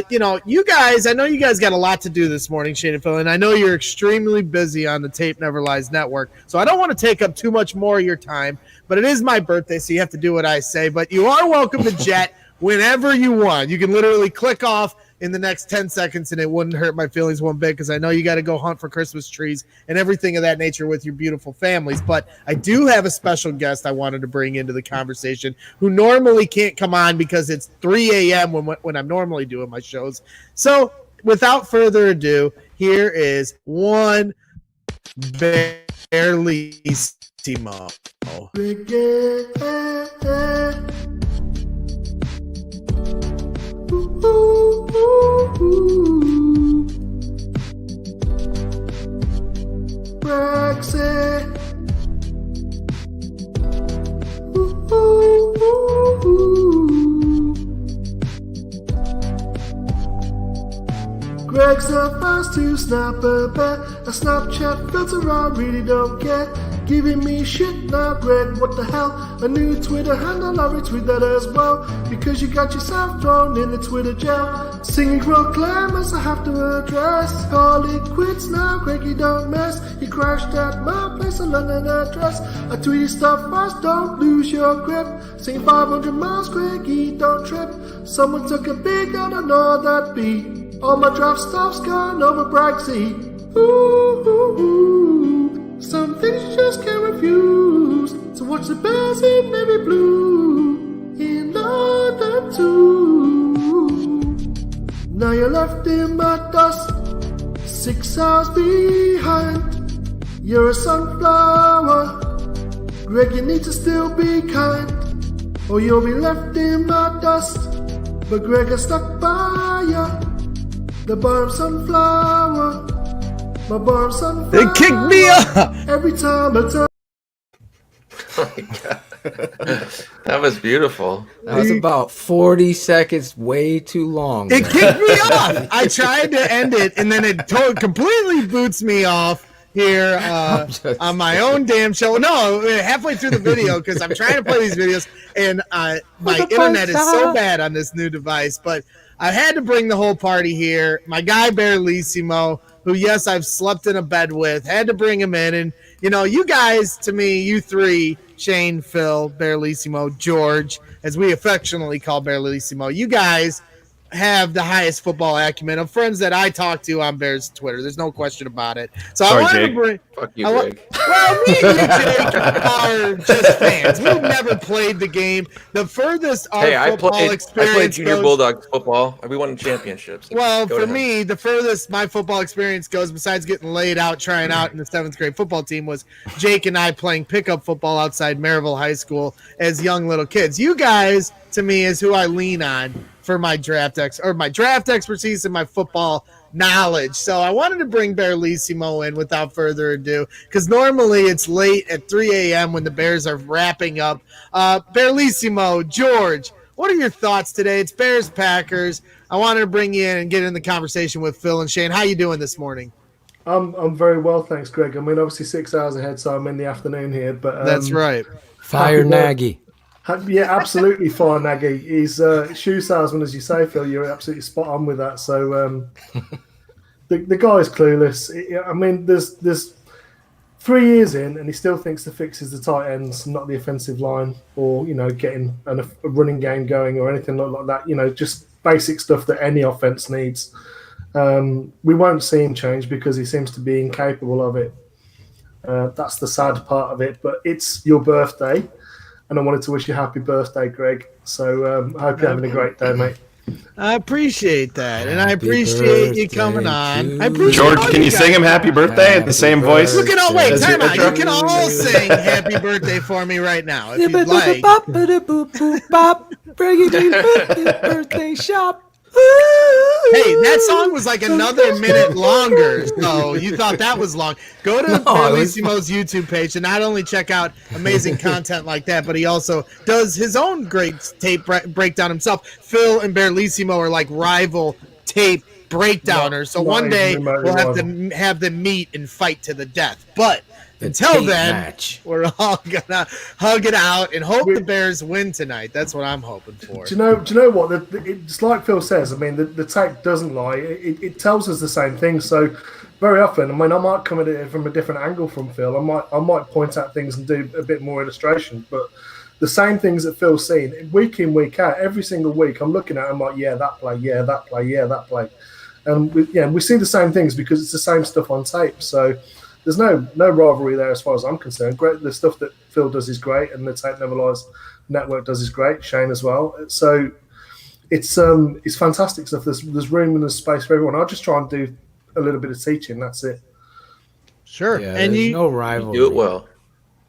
you guys, I know you guys got a lot to do this morning, Shayne and Phil, and I know you're extremely busy on the Tape Never Lies Network. So I don't want to take up too much more of your time, but it is my birthday, so you have to do what I say. But you are welcome to jet whenever you want. You can literally click off in the next 10 seconds, and it wouldn't hurt my feelings one bit because I know you got to go hunt for Christmas trees and everything of that nature with your beautiful families. But I do have a special guest I wanted to bring into the conversation who normally can't come on because it's 3 a.m. when I'm normally doing my shows. So without further ado, here is one Barelissimo. Brexit. Greg. Greg's the first to snap a bet. A Snapchat filter, I really don't care. Giving me shit now, Greg, what the hell? A new Twitter handle, I retweet that as well. Because you got yourself thrown in the Twitter jail. Singing proclaimers I have to address. Call it quits now, Greg, you don't mess. You crashed at my place, a London address. I tweet stuff fast, don't lose your grip. Sing 500 miles, Greg, you don't trip. Someone took a big, I don't know that beat. All my draft stuff's gone over Bragsy. Ooh, ooh, ooh. Some things you just can't refuse. So watch the Bears in navy blue in London too. Now you're left in my dust, 6 hours behind. You're a sunflower, Greg, you need to still be kind, or you'll be left in my dust. But Greg, I stuck by ya. The bottom sunflower, my bottom sunflower. They kicked me up every time I turn. Oh my God. That was beautiful. That was about 40 seconds, way too long. It kicked me off. I tried to end it, and then it completely boots me off here on my own damn show. No, halfway through the video, because I'm trying to play these videos, and my internet is so bad on this new device. But I had to bring the whole party here. My guy, Barlissimo, who, yes, I've slept in a bed with, had to bring him in. And, you know, you guys, to me, you three, Shayne, Phil, Barlissimo, George, as we affectionately call Barlissimo, you guys have the highest football acumen of friends that I talk to on Bears Twitter. There's no question about it. So Sorry, I wanted Jake. to bring. Fuck you, Greg. Well, me and you, Jake, are just fans. We've never played the game. The furthest our football experience I played junior goes, Bulldogs football. We won championships. well, Go for ahead. me, the furthest my football experience goes, besides getting laid out trying out in the 7th grade football team, was Jake and I playing pickup football outside Maryville High School as young little kids. You guys, to me, is who I lean on for my draft expertise and my football knowledge. So I wanted to bring Barlissimo in without further ado, because normally it's late at 3 a.m. when the Bears are wrapping up. Barlissimo, George, what are your thoughts today? It's Bears-Packers. I wanted to bring you in and get in the conversation with Phil and Shayne. How you doing this morning? I'm very well, thanks, Greg. I mean, obviously 6 hours ahead, so I'm in the afternoon here. But That's right. Fire Nagy. Yeah, absolutely fire Nagy. He's shoe salesman, as you say, Phil. You're absolutely spot on with that. So the guy is clueless. I mean, there's 3 years in, and he still thinks the fix is the tight ends, not the offensive line, or getting a running game going or anything like that. Just basic stuff that any offense needs. We won't see him change because he seems to be incapable of it. That's the sad part of it. But it's your birthday. And I wanted to wish you happy birthday, Greg. So I hope you're having a great day, mate. I appreciate that, and I appreciate you coming on. I appreciate George, can you sing him happy birthday in the same voice? You can all wait. as Time your out. intro? You can all sing "Happy Birthday" for me right now if you'd like. Birthday shop. Hey, that song was like another minute longer, so you thought that was long. Go to Barlissimo's YouTube page and not only check out amazing content like that, but he also does his own great tape breakdown himself. Phil and Barlissimo are like rival tape breakdowners, so one day we'll have to have them meet and fight to the death. But until then, we're all gonna hug it out and hope the Bears win tonight. That's what I'm hoping for. Do you know what? It's like Phil says. I mean, the tape doesn't lie. It tells us the same thing. So very often, I mean, I might come at it from a different angle from Phil. I might point out things and do a bit more illustration. But the same things that Phil's seen week in, week out, every single week, I'm looking at it, I'm like, yeah, that play, yeah, that play, yeah, that play. And we see the same things because it's the same stuff on tape. So there's no rivalry there as far as I'm concerned. Great, the stuff that Phil does is great, and the Tape Never Lies network does is great. Shayne as well. So it's fantastic stuff. There's room and there's space for everyone. I'll just try and do a little bit of teaching. That's it. Sure, Yeah, and there's no rivalry. Do it well.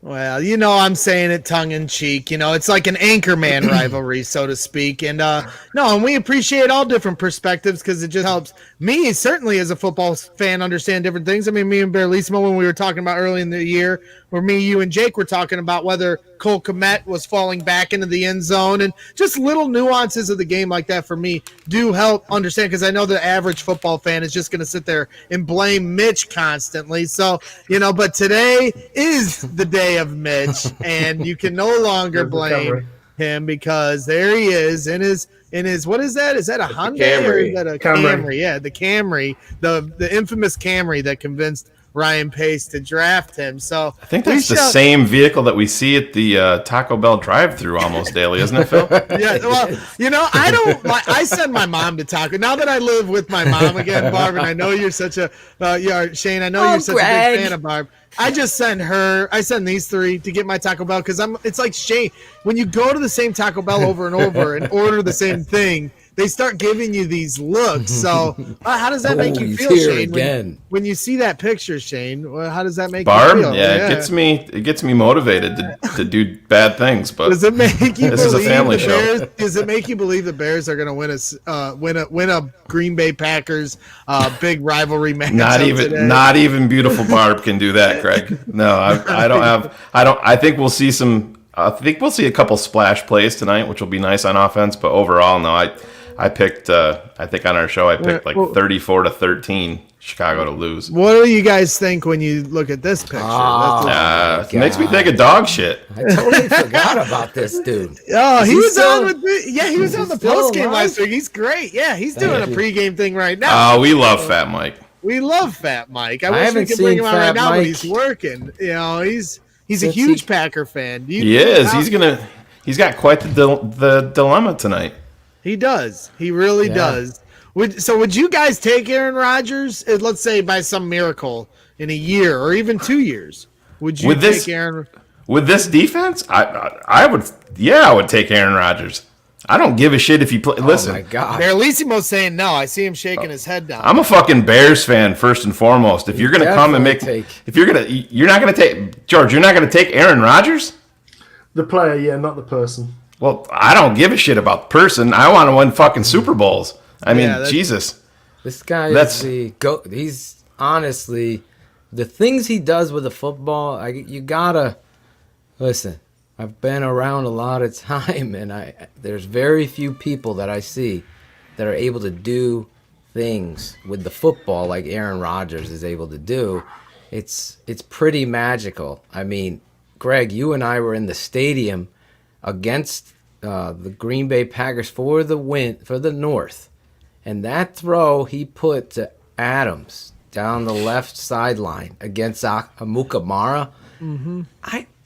Well, I'm saying it tongue in cheek. It's like an anchorman rivalry, so to speak. And and we appreciate all different perspectives because it just helps me, certainly as a football fan, understand different things. I mean, me and Barlissimo, when we were talking about early in the year, where me, you, and Jake were talking about whether Cole Kmet was falling back into the end zone, and just little nuances of the game like that for me do help understand, because I know the average football fan is just going to sit there and blame Mitch constantly. So, but today is the day of Mitch, and you can no longer blame him because there he is in his what is that? Is that a Hyundai or is that a Camry? Yeah, the Camry, the infamous Camry that convinced Ryan Pace to draft him. So I think that's the same vehicle that we see at the Taco Bell drive-through almost daily, isn't it, Phil? Yeah, well, I send my mom to Taco. Now that I live with my mom again, Barb, and I know you're such a Shayne, I know you're such a big fan of Barb. I just send these three to get my Taco Bell because it's like Shayne. When you go to the same Taco Bell over and over and order the same thing, they start giving you these looks. So how does that make you feel, Shayne? When you see that picture, Shayne, how does that make you feel? Barb, it gets me motivated to do bad things. But does it make you this is a family show. Does it make you believe the Bears are going to win a Green Bay Packers big rivalry match? Not even beautiful Barb can do that, Greg. No, I think we'll see a couple splash plays tonight, which will be nice on offense. But overall, no, I picked. I think on our show, I picked 34-13 Chicago to lose. What do you guys think when you look at this picture? It makes me think of dog shit. I totally forgot about this dude. Oh, he was on the post game last week. He's great. Yeah, he's doing a pregame thing right now. Oh, we love Fat Mike. We love Fat Mike. I wish we could bring him on right now, but he's working. He's a huge Packer fan. He is. He's got quite the dilemma tonight. He does. He really does. Would you guys take Aaron Rodgers, let's say by some miracle, in a year or even 2 years? Would you take Aaron? With this defense, I would. Yeah, I would take Aaron Rodgers. I don't give a shit if he play. Listen, oh my God. Barlissimo's saying no. I see him shaking his head down. I'm a fucking Bears fan first and foremost. If you're gonna come and you're not gonna take George. You're not gonna take Aaron Rodgers. The player, yeah, not the person. Well, I don't give a shit about the person. I want to win fucking Super Bowls. I mean, Jesus. This guy is the GOAT. He's honestly, the things he does with the football, you gotta listen. I've been around a lot of time, and there's very few people that I see that are able to do things with the football like Aaron Rodgers is able to do. It's pretty magical. I mean, Greg, you and I were in the stadium against the Green Bay Packers for the North, and that throw he put to Adams down the left sideline against Amukamara. Mm-hmm.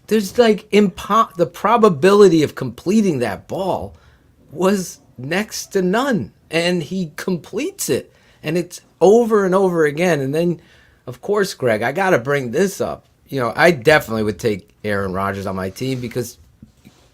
There's like the probability of completing that ball was next to none, and he completes it, and it's over and over again. And then, of course, Greg, I got to bring this up. I definitely would take Aaron Rodgers on my team because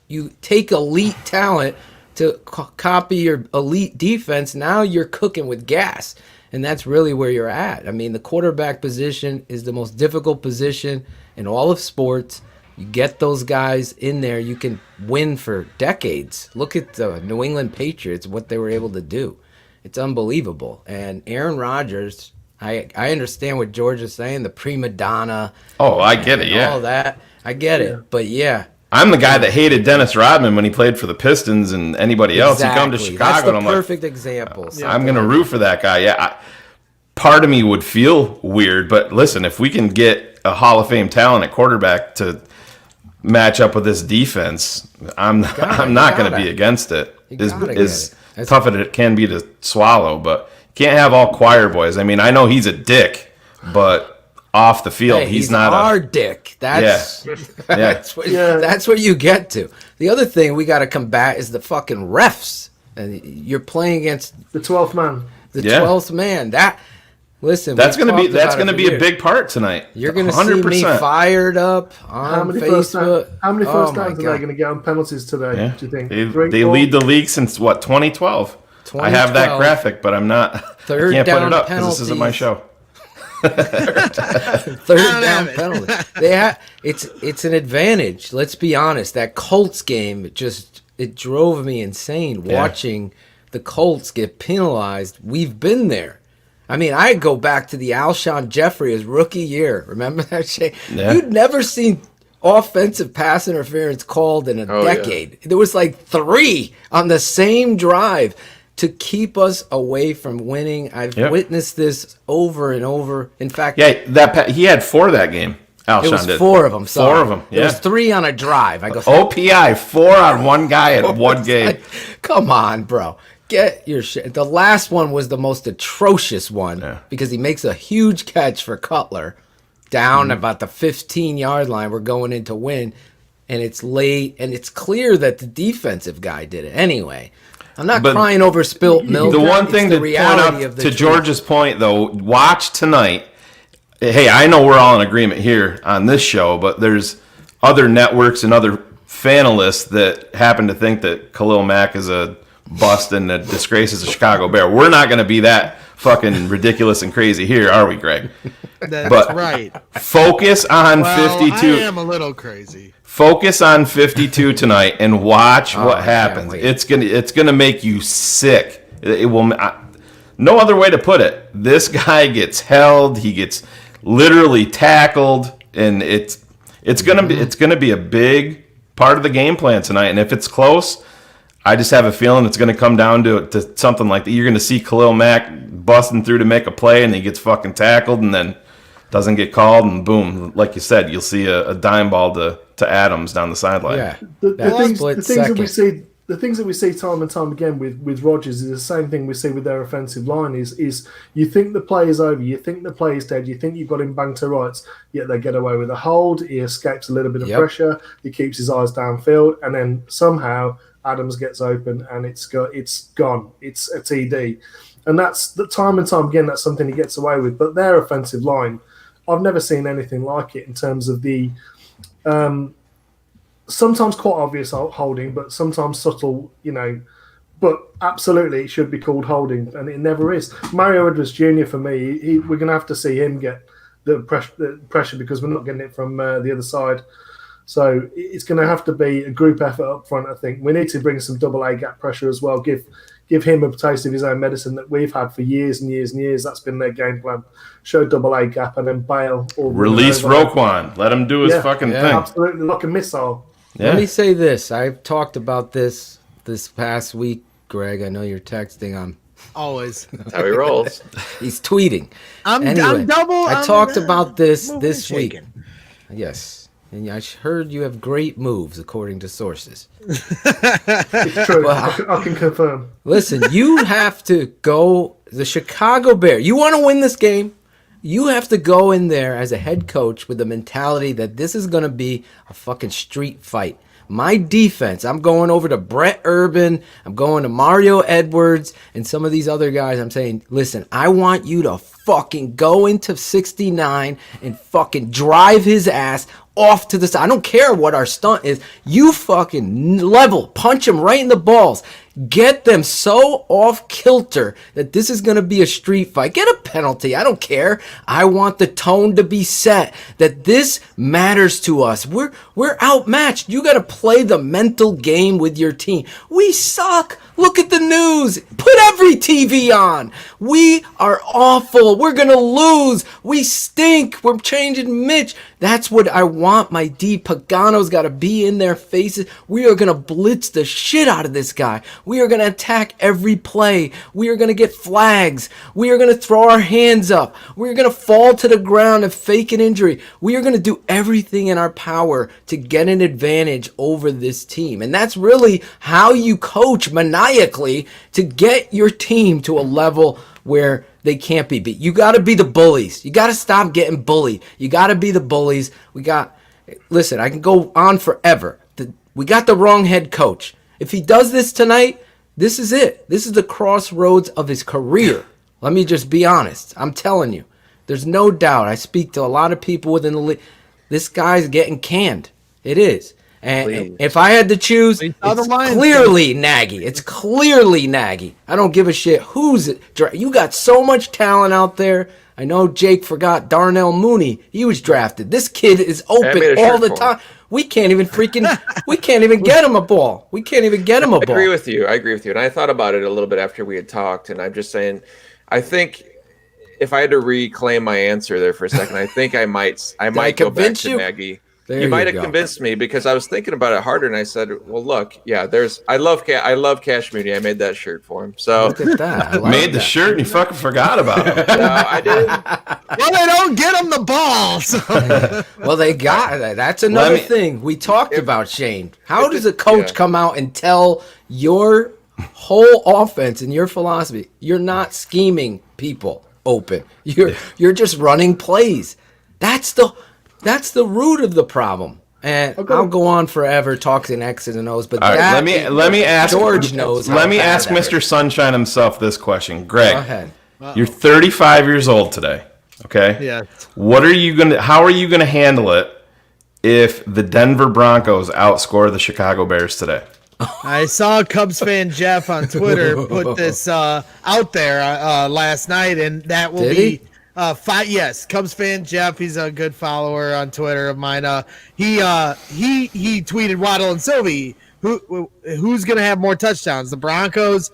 you take elite talent to copy your elite defense. Now you're cooking with gas, and that's really where you're at. I mean, the quarterback position is the most difficult position in all of sports. You get those guys in there, you can win for decades. Look at the New England Patriots, what they were able to do. It's unbelievable. And Aaron Rodgers, I understand what George is saying, the prima donna. Oh, I get it, yeah. All that. I get it. But yeah. I'm the guy that hated Dennis Rodman when he played for the Pistons and anybody else. He come to Chicago. That's the and I'm perfect example. I'm going to root for that guy. Yeah. Part of me would feel weird, but listen, if we can get a Hall of Fame talent at quarterback to match up with this defense, I'm not going to be against it. As tough as it can be to swallow, but you can't have all choir boys. I mean, I know he's a dick, but off the field, he's not our dick. That's that's what you get to. The other thing we got to combat is the fucking refs. And you're playing against the 12th man. The 12th man. Listen, that's going to be a big part tonight. You're going to see me fired up on Facebook. How many first downs are they going to get on penalties today? Yeah. Do you think they lead the league since 2012? I have that graphic, but I'm not. Third I can't down put it up because this isn't my show. Third down penalty. It's an advantage. Let's be honest. That Colts game, it drove me insane watching the Colts get penalized. We've been there. I mean, I go back to the Alshon Jeffrey his rookie year. Remember that shit? Yeah. You'd never seen offensive pass interference called in a decade. Yeah. There was like 3 on the same drive to keep us away from winning. I've witnessed this over and over. In fact, he had 4 that game. Alshon it was did. 4 of them. Sorry. 4 of them. There was 3 on a drive. I go OPI 4 on one guy in one game. Come on, bro. Get your shit. The last one was the most atrocious one because he makes a huge catch for Cutler down about the 15-yard line. We're going in to win, and it's late, and it's clear that the defensive guy did it. Anyway, I'm not crying over spilt milk. The one thing to point out to George's point, though, watch tonight. Hey, I know we're all in agreement here on this show, but there's other networks and other fanalists that happen to think that Khalil Mack is a bust and a disgrace as a Chicago Bear. We're not going to be that fucking ridiculous and crazy here, are we, Greg? That's right. Focus on 52. I am a little crazy. Focus on 52 tonight and watch what happens. It's gonna make you sick. It will. No other way to put it. This guy gets held. He gets literally tackled, and it's gonna be a big part of the game plan tonight. And if it's close, I just have a feeling it's going to come down to something like that. You're going to see Khalil Mack busting through to make a play, and he gets fucking tackled and then doesn't get called, and boom, like you said, you'll see a dime ball to Adams down the sideline. Yeah, the things that we see time and time again with Rodgers is the same thing we see with their offensive line is you think the play is over, you think the play is dead, you think you've got him banged to rights, yet they get away with a hold, he escapes a little bit of pressure, he keeps his eyes downfield, and then somehow Adams gets open and it's gone. It's a TD. And that's the time and time again, that's something he gets away with. But their offensive line, I've never seen anything like it in terms of the sometimes quite obvious holding, but sometimes subtle, but absolutely it should be called holding, and it never is. Mario Edwards Jr. for me, we're going to have to see him get the pressure because we're not getting it from the other side. So it's going to have to be a group effort up front, I think. We need to bring some double A gap pressure as well. Give him a taste of his own medicine that we've had for years and years and years. That's been their game plan. Show double A gap and then bail. Or release Roquan. Let him do his fucking thing. Absolutely, like a missile. Yeah. Let me say this. I've talked about this past week, Greg. I know you're texting. Always. That's how he rolls. He's tweeting. I'm double. I talked about this week. Yes. And I heard you have great moves, according to sources. It's true. I can confirm. Listen, you have to go. The Chicago Bear. You want to win this game? You have to go in there as a head coach with the mentality that this is going to be a fucking street fight. My defense, I'm going over to Brett Urban, I'm going to Mario Edwards, and some of these other guys. I'm saying, listen, I want you to fucking go into 69 and fucking drive his ass off to the side. I don't care what our stunt is. You fucking level, punch him right in the balls. Get them so off kilter that this is going to be a street fight. Get a penalty. I don't care. I want the tone to be set that this matters to us. We're outmatched. You got to play the mental game with your team. We suck. Look at the news. Put every TV on. We are awful. We're going to lose. We stink. We're changing Mitch. That's what I want. My D. Pagano's got to be in their faces. We are going to blitz the shit out of this guy. We are going to attack every play. We are going to get flags. We are going to throw our hands up. We are going to fall to the ground and fake an injury. We are going to do everything in our power to get an advantage over this team. And that's really how you coach maniacally to get your team to a level where they can't be beat. You got to be the bullies. You got to stop getting bullied. You got to be the bullies. Listen, I can go on forever. We got the wrong head coach. If he does this tonight, this is it. This is the crossroads of his career. Let me just be honest. I'm telling you. There's no doubt. I speak to a lot of people within the league. This guy's getting canned. It is. And if I had to choose, it's clearly Nagy. It's clearly Nagy. I don't give a shit who's it. You got so much talent out there. I know Jake forgot Darnell Mooney. He was drafted. This kid is I made open a all shirt the for him. time. We can't even get him a ball. We can't even get him a I ball. agree with you. And I thought about it a little bit after we had talked, and I'm just saying, I think if I had to reclaim my answer there for a second, I think I might go back convince to you? Nagy. There You might you have go. convinced me because I was thinking about it harder, and I said, "Well, look, yeah, I love Cash Mooney. I made that shirt for him." So Look at that. I like Made the that. shirt and you fucking forgot about it. no, I didn't. Well, they don't get him the balls. Well, they got that. That's another thing we talked about, Shayne. How does a coach come out and tell your whole offense and your philosophy, you're not scheming people open. You're just running plays. That's the root of the problem. And I'll go on forever talking X's and O's, but All right, let me ask George knows. Let me how ask bad that Mr. is. Sunshine himself this question. Greg, Go ahead. you're 35 years old today. Okay. Yeah. How are you gonna handle it if the Denver Broncos outscore the Chicago Bears today? I saw Cubs fan Jeff on Twitter put this out there last night, and that will Did be he? Yes, Cubs fan Jeff. He's a good follower on Twitter of mine. He tweeted Waddle and Sylvie. Who's going to have more touchdowns, the Broncos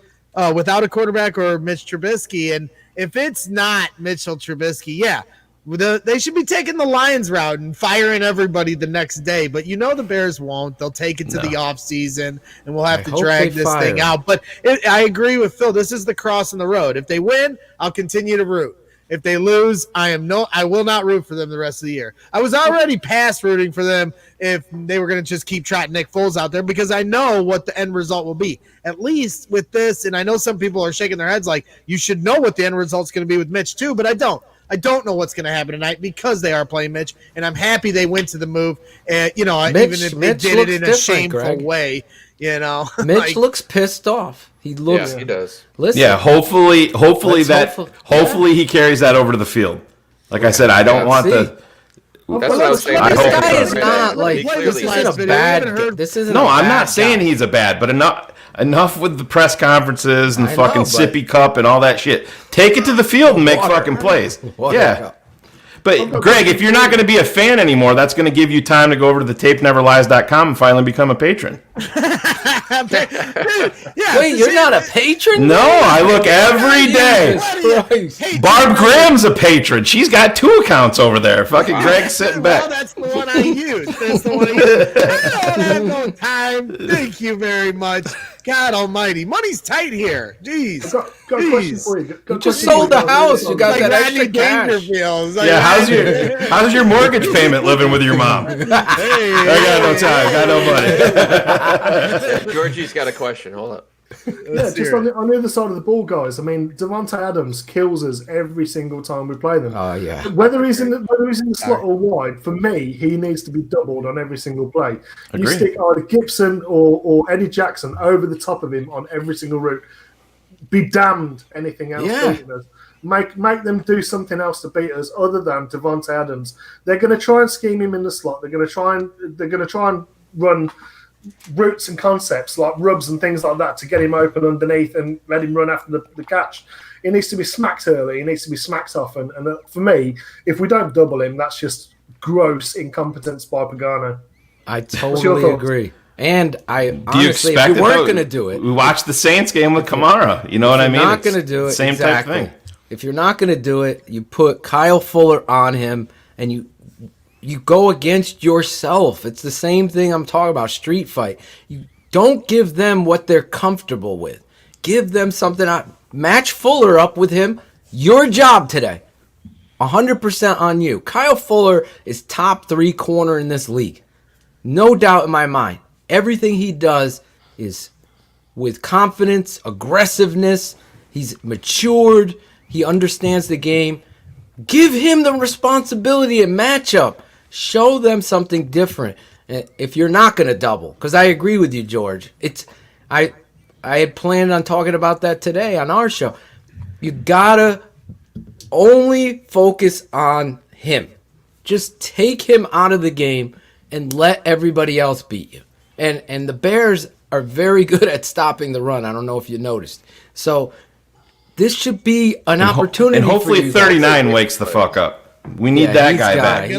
without a quarterback or Mitch Trubisky? And if it's not Mitchell Trubisky, yeah. They should be taking the Lions route and firing everybody the next day. But the Bears won't. They'll take it to the offseason, and we'll have to drag this thing out. But I agree with Phil. This is the cross in the road. If they win, I'll continue to root. If they lose, I will not root for them the rest of the year. I was already past rooting for them if they were going to just keep trotting Nick Foles out there because I know what the end result will be. At least with this, and I know some people are shaking their heads like, you should know what the end result's going to be with Mitch too, but I don't. I don't know what's going to happen tonight because they are playing Mitch, and I'm happy they went to the move. Even if they did it in a shameful way, Mitch looks pissed off. He looks. Yeah, he does. Listen. Yeah, hopefully he carries that over to the field. Like I said, I don't want the. That's what I was saying. This hope guy so. is not like this isn't a bad. This isn't. No, a I'm bad not saying guy. he's a bad, but enough with the press conferences and I fucking know, but- sippy cup and all that shit. Take it to the field and make Water. fucking plays. Water Yeah. cup. But Greg, if you're not going to be a fan anymore, that's going to give you time to go over to the tapeneverlies.com and finally become a patron. Wait, you're not a patron? No, I look every day. Christ. Barb Graham's a patron. She's got 2 accounts over there. Fucking Greg's sitting Well, back. that's the one I use. I don't have no time. Thank you very much. God almighty. Money's tight here. Jeez. Got a question for you. You just sold the house. You got Like that Rodney extra cash. Dangerfield. Yeah, how's your mortgage payment living with your mom? I got no time. Got no money. Georgie's got a question. Hold up. Yeah, just on the other side of the ball, guys. I mean, Devontae Adams kills us every single time we play them. Oh yeah. Whether he's in the slot or wide, for me, he needs to be doubled on every single play. You Agreed. stick either Gibson or Eddie Jackson over the top of him on every single route. Be damned anything else Yeah. beating us. Make them do something else to beat us other than Devontae Adams. They're going to try and scheme him in the slot. They're going to try and run routes and concepts like rubs and things like that to get him open underneath and let him run after the catch. He needs to be smacked early. He needs to be smacked often. And for me, if we don't double him, that's just gross incompetence by Pagano. I What's your totally thoughts? agree. And I Do you honestly, expect if you it, weren't though? going to do it, We watched the Saints game with Kamara. You know what I mean? If you're not It's going to do it, Same exactly. type thing. If you're not going to do it, you put Kyle Fuller on him, and you go against yourself. It's the same thing I'm talking about, street fight. You don't give them what they're comfortable with. Give them something. Match Fuller up with him. Your job today. 100% on you. Kyle Fuller is top 3 corner in this league. No doubt in my mind. Everything he does is with confidence, aggressiveness. He's matured. He understands the game. Give him the responsibility at matchup. Show them something different. If you're not going to double, because I agree with you, George. I had planned on talking about that today on our show. You gotta only focus on him. Just take him out of the game and let everybody else beat you. And the Bears are very good at stopping the run. I don't know if you noticed. So this should be an opportunity. And hopefully for you guys. 39 wakes the fuck up. We need that guy back.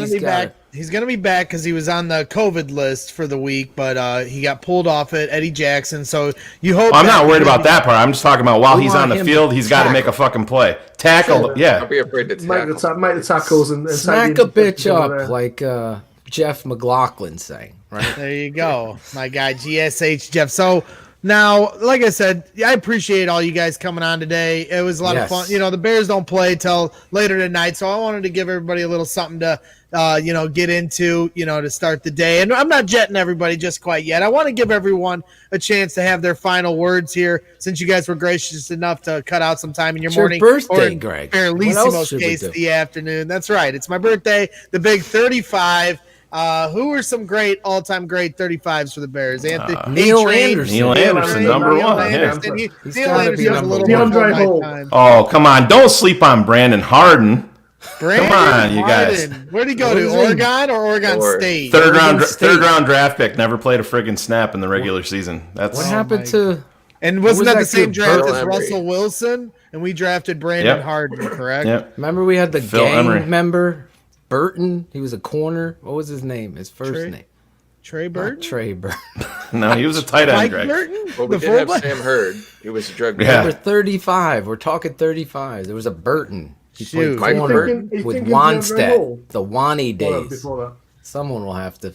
He's gonna be back because he was on the COVID list for the week, but he got pulled off at Eddie Jackson. So you hope. I'm not worried about that part. I'm just talking about while he's on the field, he's got to make a fucking play. Tackle, yeah. Don't be afraid to tackle. Make the tackles and smack a bitch up like Jeff McLaughlin saying. Right there, you go, my guy GSH Jeff. So. Now, like I said, I appreciate all you guys coming on today. It was a lot of fun. You know, the Bears don't play till later tonight, so I wanted to give everybody a little something to, get into, to start the day. And I'm not jetting everybody just quite yet. I want to give everyone a chance to have their final words here, since you guys were gracious enough to cut out some time in your morning. Your birthday, or in Greg. Barelissimo's case, the afternoon. That's right. It's my birthday, the big 35. Who are some great all-time great 35s for the Bears? Anthony Neil Anderson. Neil Anderson, number one. Neil Anderson was a little more time. Oh, come on. Don't sleep on Brandon Harden. Come on, you guys. Where'd he go to? Oregon or Oregon State? Third round draft pick. Never played a friggin' snap in the regular season. That's what happened to. And wasn't that the same draft as Russell Wilson? And we drafted Brandon Harden, correct? Yep. Remember we had the Phil gang Emery. member Burton. He was a corner. What was his name? His first name. Trey Burton. Trey Burton. No, he was a tight end. Mike Greg. Burton. Well, we did have Sam Hurd. He was a drug dealer. Number 35. We're talking 35. There was a Burton. He played Mike corner Burton? with Wanstead. The Wani days. Before that. Someone will have to.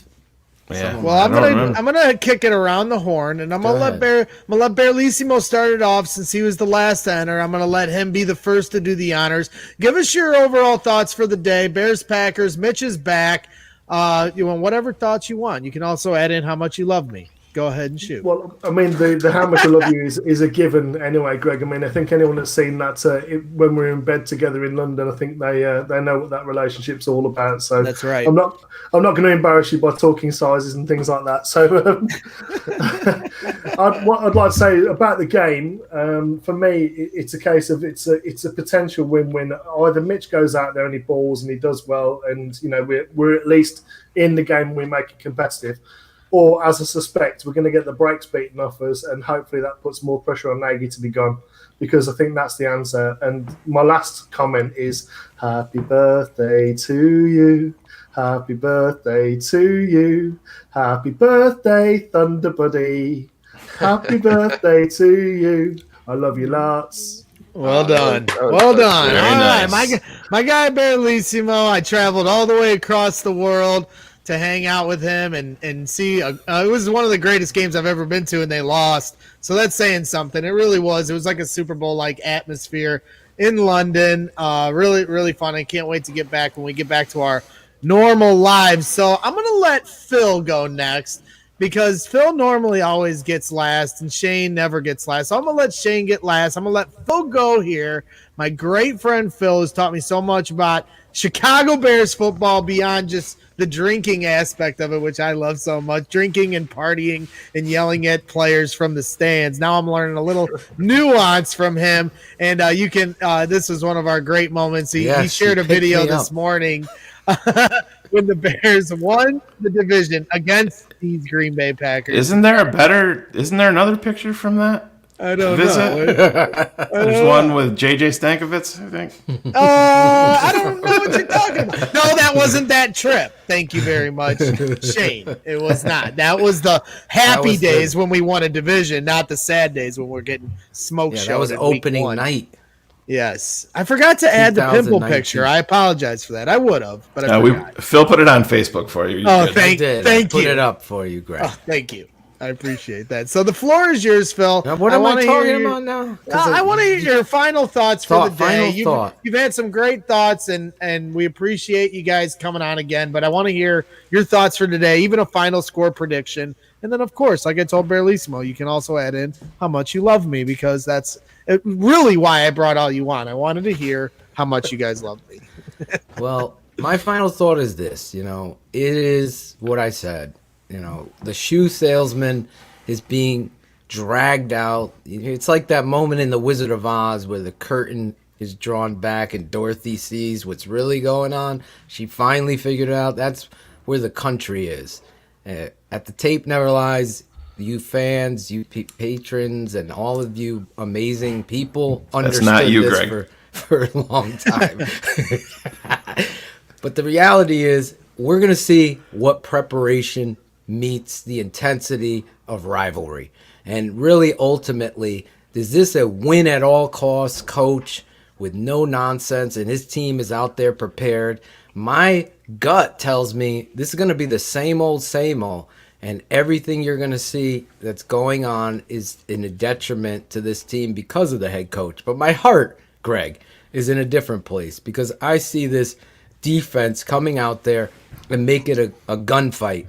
Yeah. Well, I'm gonna kick it around the horn, and I'm gonna let Barelissimo start it off since he was the last to enter. I'm gonna let him be the first to do the honors. Give us your overall thoughts for the day. Bears Packers. Mitch is back. You want whatever thoughts you want. You can also add in how much you love me. Go ahead and shoot. Well, I mean, the how much I love you is a given anyway, Greg. I mean, I think anyone that's seen that when we're in bed together in London, I think they know what that relationship's all about. So that's right. I'm not going to embarrass you by talking sizes and things like that. So what I'd like to say about the game, for me, it's a case of it's a potential win-win. Either Mitch goes out there and he balls and he does well, and we're at least in the game and we make it competitive. Or, as I suspect, we're going to get the brakes beaten off us, and hopefully that puts more pressure on Nagy to be gone, because I think that's the answer. And my last comment is, happy birthday to you, happy birthday to you, happy birthday, Thunder Buddy, happy birthday to you. I love you lots. Well done. Well done. Very All nice. right, my guy Barelissimo. I traveled all the way across the world to hang out with him and see. It was one of the greatest games I've ever been to, and they lost. So that's saying something. It really was. It was like a Super Bowl-like atmosphere in London. Really, really fun. I can't wait to get back when we get back to our normal lives. So I'm going to let Phil go next, because Phil normally always gets last, and Shayne never gets last. So I'm going to let Shayne get last. I'm going to let Phil go here. My great friend Phil has taught me so much about Chicago Bears football beyond just the drinking aspect of it, which I love so much, drinking and partying and yelling at players from the stands. Now I'm learning a little nuance from him, and you can this was one of our great moments. He shared a video this morning when the Bears won the division against these Green Bay Packers. Isn't there another picture from that? I don't know. There's one with JJ Stankovitz, I think. I don't know what you're talking about. No, that wasn't that trip. Thank you very much, Shayne. It was not. That was the happy days when we won a division, not the sad days when we're getting smoke shows. That was opening night. Yes. I forgot to add the pimple picture. I apologize for that. I would have, but I forgot. Phil put it on Facebook for you. Thank you. Put it up for you, Greg. Oh, thank you. I appreciate that. So the floor is yours, Phil. Now, what am I talking about now? I want to hear your final thoughts for the day. You've had some great thoughts, and we appreciate you guys coming on again. But I want to hear your thoughts for today, even a final score prediction. And then, of course, like I told Barelissimo, you can also add in how much you love me, because that's really why I brought all you on. I wanted to hear how much you guys love me. Well, my final thought is this. It is what I said. The shoe salesman is being dragged out. It's like that moment in The Wizard of Oz where the curtain is drawn back and Dorothy sees what's really going on. She finally figured it out. That's where the country is. At the Tape Never Lies, you fans, you patrons, and all of you amazing people That's understood not you, this Greg. for a long time. But the reality is, we're going to see what preparation meets the intensity of rivalry. And really, ultimately, is this a win at all costs coach with no nonsense and his team is out there prepared? My gut tells me this is going to be the same old, and everything you're going to see that's going on is in a detriment to this team because of the head coach. But my heart, Greg, is in a different place because I see this defense coming out there and make it a gunfight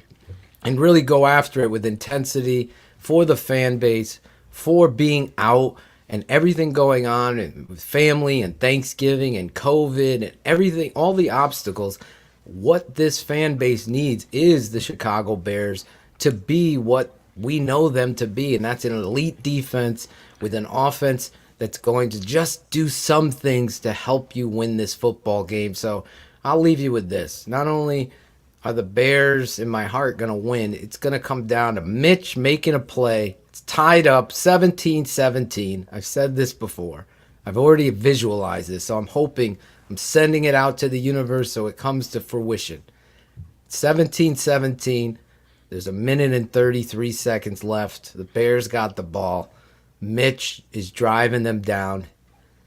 and really go after it with intensity for the fan base, for being out and everything going on and with family and Thanksgiving and COVID and everything, all the obstacles. What this fan base needs is the Chicago Bears to be what we know them to be, and that's an elite defense with an offense that's going to just do some things to help you win this football game. So I'll leave you with this. Not only are the Bears in my heart going to win, it's going to come down to Mitch making a play. It's tied up 17-17. I've said this before. I've already visualized this, so I'm sending it out to the universe so it comes to fruition. 17-17. There's 1:33 seconds left. The Bears got the ball. Mitch is driving them down.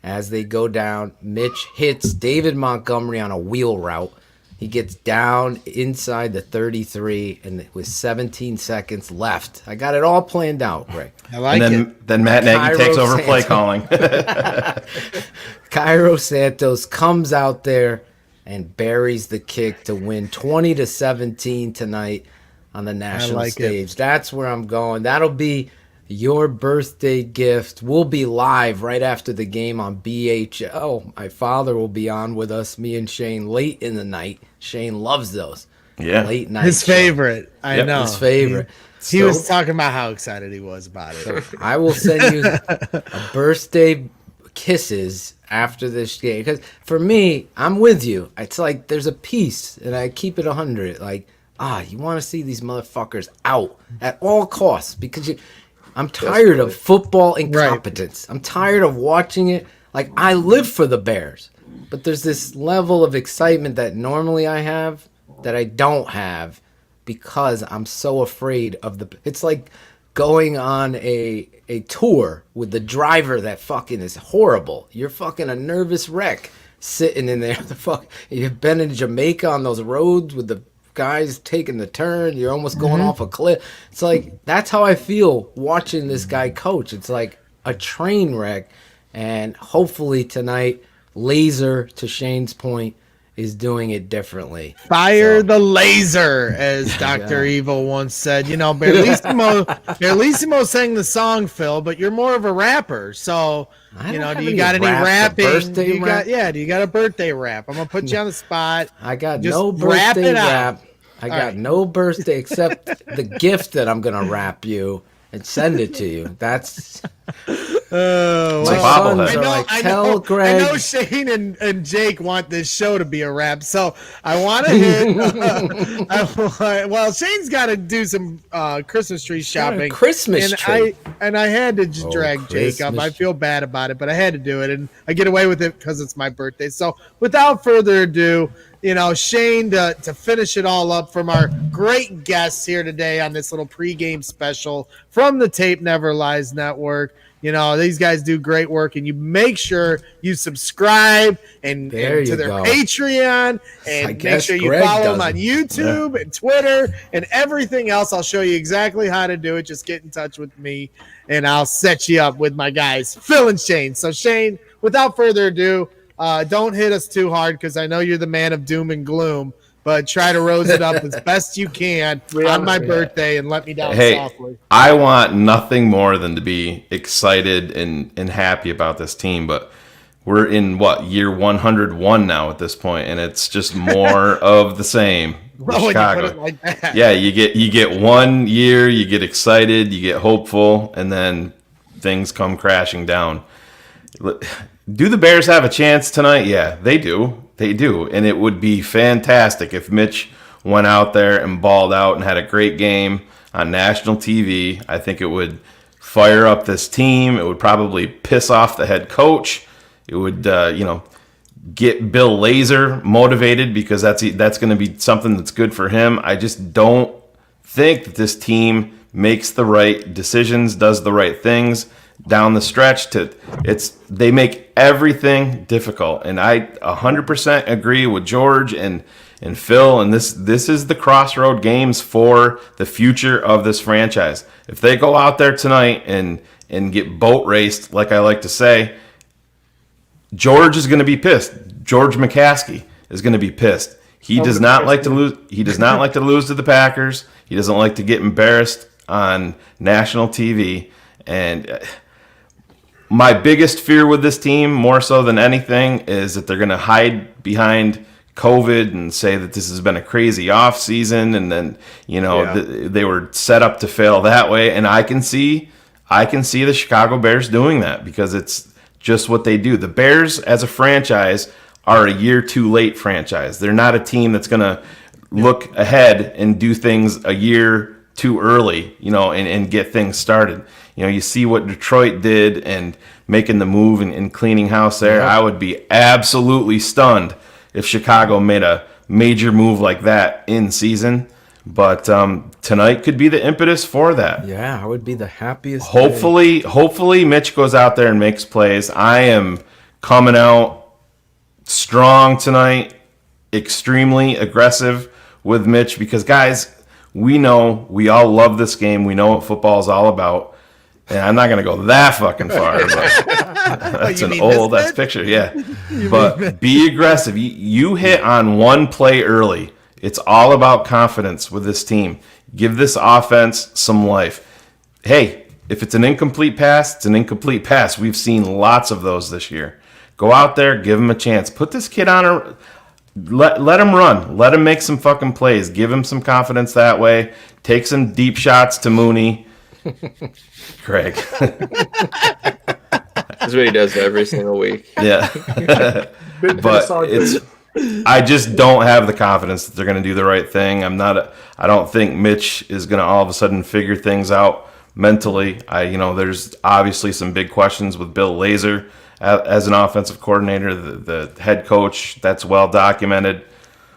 As they go down, Mitch hits David Montgomery on a wheel route. He gets down inside the 33, and with 17 seconds left. I got it all planned out, Greg. I like it. Then Matt Nagy takes over play calling. Cairo Santos comes out there and buries the kick to win 20-17 tonight on the national stage. That's where I'm going. That'll be your birthday gift. We'll be live right after the game on BHL. My father will be on with us, me and Shayne, late in the night. Shayne loves those. Yeah. Late night. His favorite. I know. His favorite. He was talking about how excited he was about it. So I will send you a birthday kisses after this game. Because for me, I'm with you. It's like there's a piece, and I keep it 100. Like, you want to see these motherfuckers out at all costs because I'm tired of football incompetence. Right. I'm tired of watching it. Like, I live for the Bears, but there's this level of excitement that normally I have that I don't have because I'm so afraid of it's like going on a tour with the driver that fucking is horrible. You're fucking a nervous wreck sitting in there. You've been in Jamaica on those roads with the guys taking the turn. You're almost going off a cliff. It's like, that's how I feel watching this guy coach. It's like a train wreck. And hopefully tonight, Laser, to Shayne's point, is doing it differently. Fire the laser, as Dr. Evil once said. You know, Bellissimo sang the song, Phil, but you're more of a rapper. So, do you got any rapping? Do you got a birthday rap? I'm going to put you on the spot. I got no birthday rap. I got no birthday except the gift that I'm going to wrap you and send it to you. That's... I know Shayne and Jake want this show to be a wrap, so I want to hit. Shayne's got to do some Christmas tree shopping. Christmas tree. I had to just drag Jake up. I feel bad about it, but I had to do it, and I get away with it because it's my birthday. So without further ado, Shayne, to finish it all up from our great guests here today on this little pregame special from the Tape Never Lies Network. These guys do great work, and you make sure you subscribe and to their Patreon, and make sure you follow them on YouTube and Twitter and everything else. I'll show you exactly how to do it. Just get in touch with me, and I'll set you up with my guys, Phil and Shayne. So, Shayne, without further ado, don't hit us too hard because I know you're the man of doom and gloom, but try to rose it up as best you can on my birthday and let me down softly. I want nothing more than to be excited and happy about this team, but we're in year 101 now at this point, and it's just more of the same. Chicago. You put it like that. Yeah, you get 1 year, you get excited, you get hopeful, and then things come crashing down. Do the Bears have a chance tonight? Yeah, they do. They do. And it would be fantastic if Mitch went out there and balled out and had a great game on national TV. I think it would fire up this team. It would probably piss off the head coach. It would, get Bill Lazor motivated because that's going to be something that's good for him. I just don't think that this team makes the right decisions, does the right things down the stretch. They make everything difficult, and I 100% agree with George and Phil. And this is the crossroad games for the future of this franchise. If they go out there tonight and get boat raced, like I like to say, George is going to be pissed. George McCaskey is going to be pissed. He does not like to lose. He does not like to lose to the Packers. He doesn't like to get embarrassed on national TV. And my biggest fear with this team, more so than anything, is that they're going to hide behind COVID and say that this has been a crazy off season, and then they were set up to fail that way. And I can see the Chicago Bears doing that because it's just what they do. The Bears, as a franchise, are a year too late franchise. They're not a team that's going to look ahead and do things a year too early, and get things started. You see what Detroit did and making the move and cleaning house there. I would be absolutely stunned if Chicago made a major move like that in season. But tonight could be the impetus for that. Yeah, I would be the happiest. Hopefully Mitch goes out there and makes plays. I am coming out strong tonight, extremely aggressive with Mitch because, guys, we all love this game. We know what football is all about. And I'm not going to go that fucking far. But that's an old picture, yeah. But be aggressive. You hit on one play early. It's all about confidence with this team. Give this offense some life. Hey, if it's an incomplete pass, it's an incomplete pass. We've seen lots of those this year. Go out there, give him a chance. Put this kid on let him run. Let him make some fucking plays. Give him some confidence that way. Take some deep shots to Mooney. Greg. That's what he does every single week. Yeah. But I just don't have the confidence that they're going to do the right thing. I don't think Mitch is going to all of a sudden figure things out mentally. There's obviously some big questions with Bill Lazor as an offensive coordinator, the head coach. That's well documented.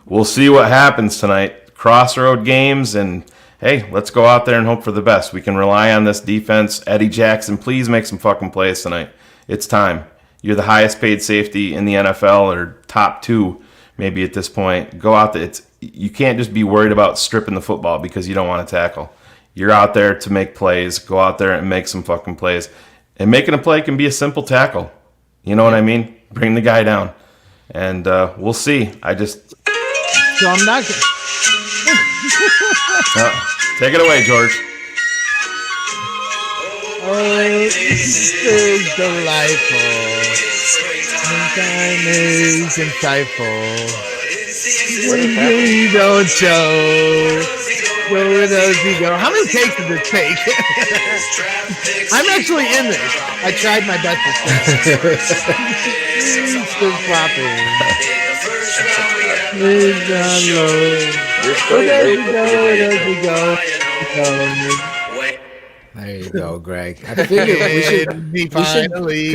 We'll see what happens tonight. Crossroad games, and hey, let's go out there and hope for the best. We can rely on this defense. Eddie Jackson, please make some fucking plays tonight. It's time. You're the highest paid safety in the NFL, or top 2 maybe at this point. Go out there. You can't just be worried about stripping the football because you don't want to tackle. You're out there to make plays. Go out there and make some fucking plays. And making a play can be a simple tackle. You know what I mean? Bring the guy down. And we'll see. So I'm not going take it away, George. Oh, this is delightful. Springtime is insightful. We don't show. Where does he go? How many takes did this take? I'm actually in this. I tried my best to stay. Still flopping. Where does he go? There you go, Greg. I figured can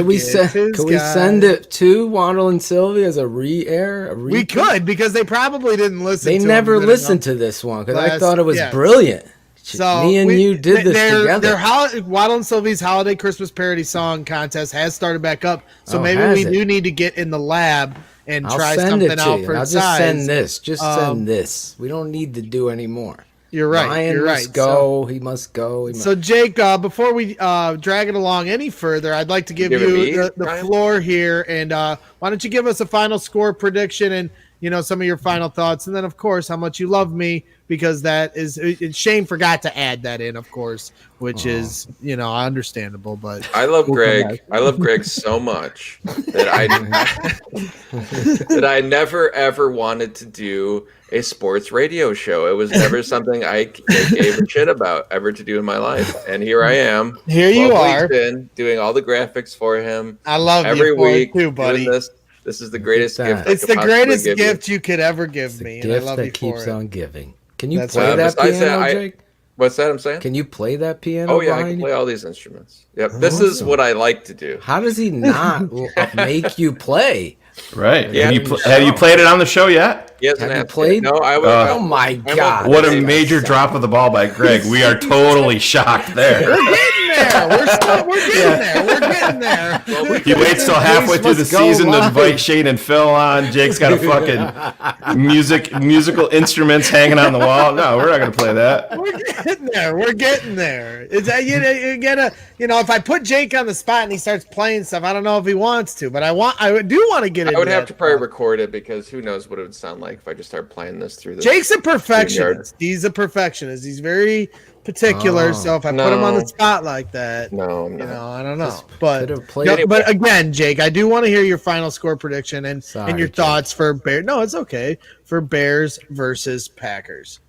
we send it to Waddle and Sylvie as a re-air? We could, because they probably didn't listen. They never listened to this one because I thought it was brilliant. So me and you did this together. Their Waddle and Sylvie's Holiday Christmas Parody Song Contest has started back up. So maybe we do need to get in the lab and try something out for size. Just send this. Send this. We don't need to do any more. You're right. Ryan must go. He must go. So, Jake, before we drag it along any further, I'd like to give you the floor here. And why don't you give us a final score prediction and, some of your final thoughts. And then, of course, how much you love me, because that is Shayne forgot to add that in, of course, which is, understandable. But I love Greg. I love Greg so much that I never, ever wanted to do a sports radio show. It was never something I gave a shit about ever to do in my life. And here I am. Here you are. Doing all the graphics for him. I love every week too, buddy. This is the greatest gift. It's the greatest gift you could ever give me. And I love you for it. Keeps on giving. Can you play that piano, Jake? What's that I'm saying? Can you play that piano? Oh yeah, I behind can you? play all these instruments. Yep. This is what I like to do. How does he not make you play? Right. Yeah. Have you played it on the show yet? He hasn't Have you asked played? yet. No, I would. Oh my God! What a major drop of the ball by Greg. We are totally shocked there. We're getting there. We're getting there. We're getting there. He waits till halfway through the season to invite Shayne and Phil on. Jake's got a fucking musical instruments hanging on the wall. No, we're not going to play that. We're getting there. We're getting there. Is that you gotta, if I put Jake on the spot and he starts playing stuff, I don't know if he wants to, but I do want to get it. I would have to probably record it because who knows what it would sound like if I just start playing this through this. Jake's a perfectionist. He's a perfectionist. He's very particular. So if I put him on the spot like that, no, I don't know. But Anyway. but again, Jake, I do want to hear your final score prediction and your thoughts for Bears. No, it's okay for Bears versus Packers.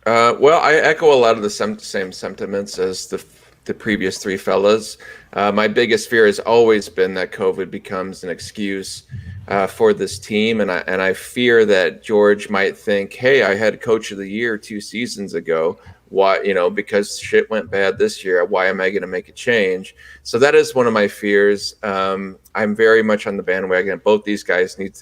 Well, I echo a lot of the same sentiments as the previous three fellas. My biggest fear has always been that COVID becomes an excuse for this team, and I fear that George might think, "Hey, I had Coach of the Year 2 seasons ago. Why, because shit went bad this year, why am I going to make a change?" So that is one of my fears. I'm very much on the bandwagon. Both these guys need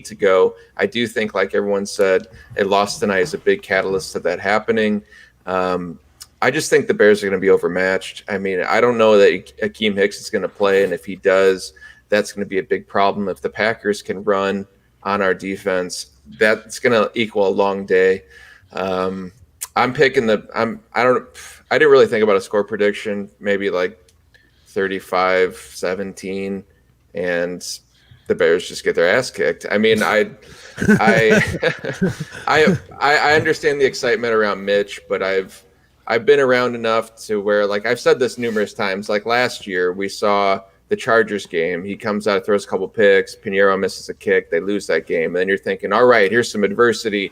to go. I do think, like everyone said, a loss tonight is a big catalyst to that happening. I just think the Bears are going to be overmatched. I mean, I don't know that Akeem Hicks is going to play, and if he does, that's going to be a big problem. If the Packers can run on our defense, that's going to equal a long day. I'm picking I didn't really think about a score prediction, maybe like 35-17, and the Bears just get their ass kicked. I mean, I understand the excitement around Mitch, but I've been around enough to where, like, I've said this numerous times. Like last year, we saw the Chargers game. He comes out, throws a couple picks. Pinheiro misses a kick. They lose that game. And then you're thinking, all right, here's some adversity.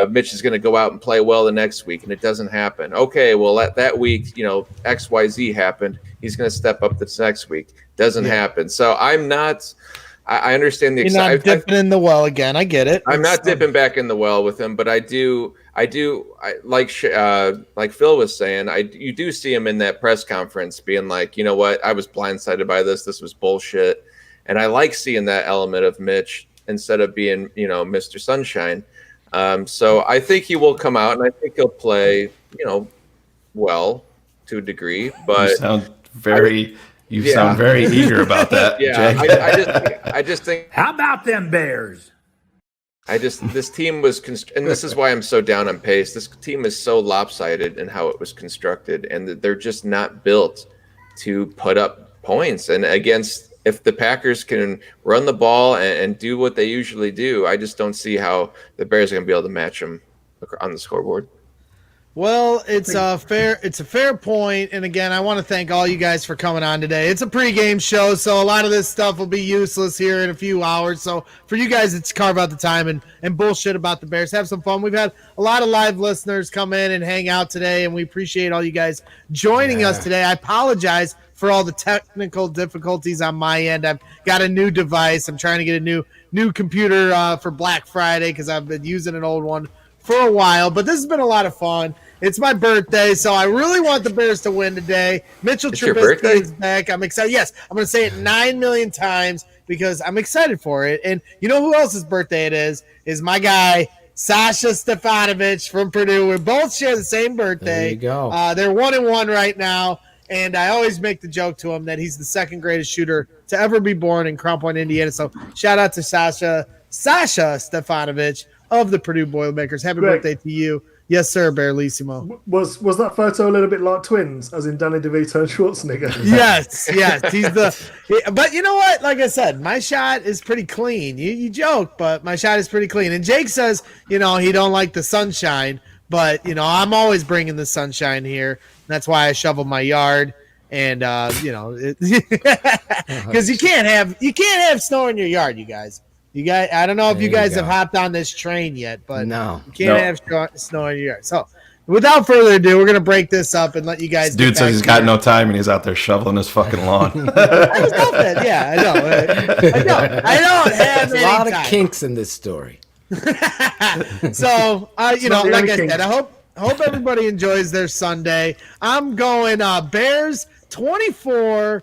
Mitch is going to go out and play well the next week, and it doesn't happen. Okay, well, that week, XYZ happened. He's going to step up this next week. Doesn't happen. So I'm not – I understand the excitement. You're not dipping in the well again. I get it. I'm not dipping back in the well with him, but I like Phil was saying, you do see him in that press conference being like, you know what, I was blindsided by this. This was bullshit. And I like seeing that element of Mitch instead of being, Mr. Sunshine. So I think he will come out, and I think he'll play, well to a degree. But you sound very eager about that. Yeah, Jake. I just think. How about them Bears? This team was, and this is why I'm so down on Pace. This team is so lopsided in how it was constructed, and they're just not built to put up points. And if the Packers can run the ball and do what they usually do, I just don't see how the Bears are going to be able to match them on the scoreboard. Well, it's a fair point. And again, I want to thank all you guys for coming on today. It's a pregame show, so a lot of this stuff will be useless here in a few hours. So for you guys, it's carve out the time and bullshit about the Bears. Have some fun. We've had a lot of live listeners come in and hang out today, and we appreciate all you guys joining us today. I apologize for all the technical difficulties on my end. I've got a new device. I'm trying to get a new computer for Black Friday because I've been using an old one for a while. But this has been a lot of fun. It's my birthday, so I really want the Bears to win today. Mitchell Trubisky is back. I'm excited. Yes, I'm going to say it 9 million times because I'm excited for it. And you know who else's birthday it is my guy, Sasha Stefanovic from Purdue. We both share the same birthday. There you go. They're 1-1 right now. And I always make the joke to him that he's the second greatest shooter to ever be born in Crown Point, Indiana. So shout out to Sasha Stefanovic of the Purdue Boilermakers. Happy birthday to you. Yes, sir, Bearlissimo. Was that photo a little bit like twins, as in Danny DeVito and Schwarzenegger? Yes. But you know what? Like I said, my shot is pretty clean. You joke, but my shot is pretty clean. And Jake says, he don't like the sunshine, but I'm always bringing the sunshine here. That's why I shovel my yard, and because you can't have snow in your yard, you guys. I don't know if you guys have hopped on this train yet, but no, you can't have snow in your yard. So, without further ado, we're gonna break this up and let you guys. Dude says he's got no time and he's out there shoveling his fucking lawn. I just love that. Yeah, I know. I don't have a lot of kinks in this story. So, like I said, Hope everybody enjoys their Sunday. I'm going Bears 24,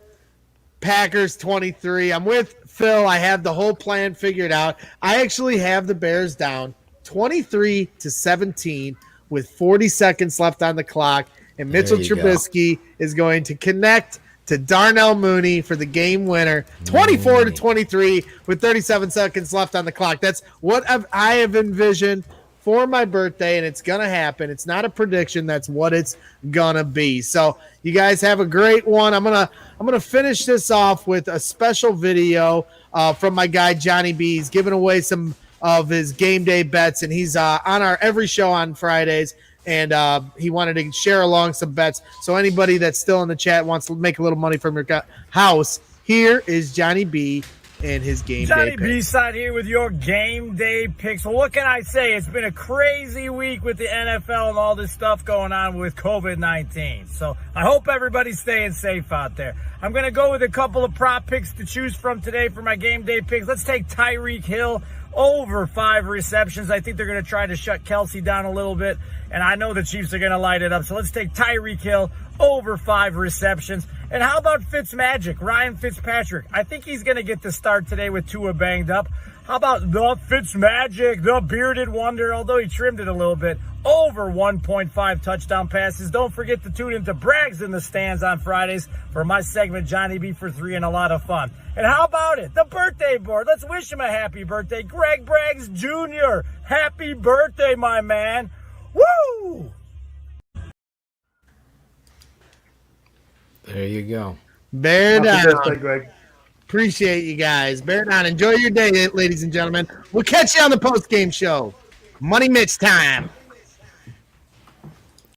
Packers 23. I'm with Phil. I have the whole plan figured out. I actually have the Bears down 23-17 with 40 seconds left on the clock. And Mitchell Trubisky is going to connect to Darnell Mooney for the game winner, 24-23 with 37 seconds left on the clock. That's what I have envisioned for my birthday, and it's going to happen. It's not a prediction. That's what it's going to be. So you guys have a great one. I'm going to finish this off with a special video from my guy Johnny B. He's giving away some of his game day bets, and he's on our every show on Fridays. And he wanted to share along some bets. So anybody that's still in the chat wants to make a little money from your house, here is Johnny B and his game day picks. Johnny B-side here with your game day picks. Well, what can I say? It's been a crazy week with the NFL and all this stuff going on with COVID-19. So I hope everybody's staying safe out there. I'm going to go with a couple of prop picks to choose from today for my game day picks. Let's take Tyreek Hill over 5 receptions. I think they're going to try to shut Kelsey down a little bit, and I know the Chiefs are going to light it up. So let's take Tyreek Hill over 5 receptions. And how about Fitzmagic, Ryan Fitzpatrick? I think he's going to get the start today with Tua banged up. How about the Fitzmagic, the bearded wonder, although he trimmed it a little bit, over 1.5 touchdown passes. Don't forget to tune into Braggs in the Stands on Fridays for my segment, Johnny B for 3, and a lot of fun. And how about it? The birthday board. Let's wish him a happy birthday. Greg Braggs Jr., happy birthday, my man. Woo! There you go. Bear down. Happy birthday, Greg. Appreciate you guys. Bear down. Enjoy your day, ladies and gentlemen. We'll catch you on the post-game show. Money Mitch time.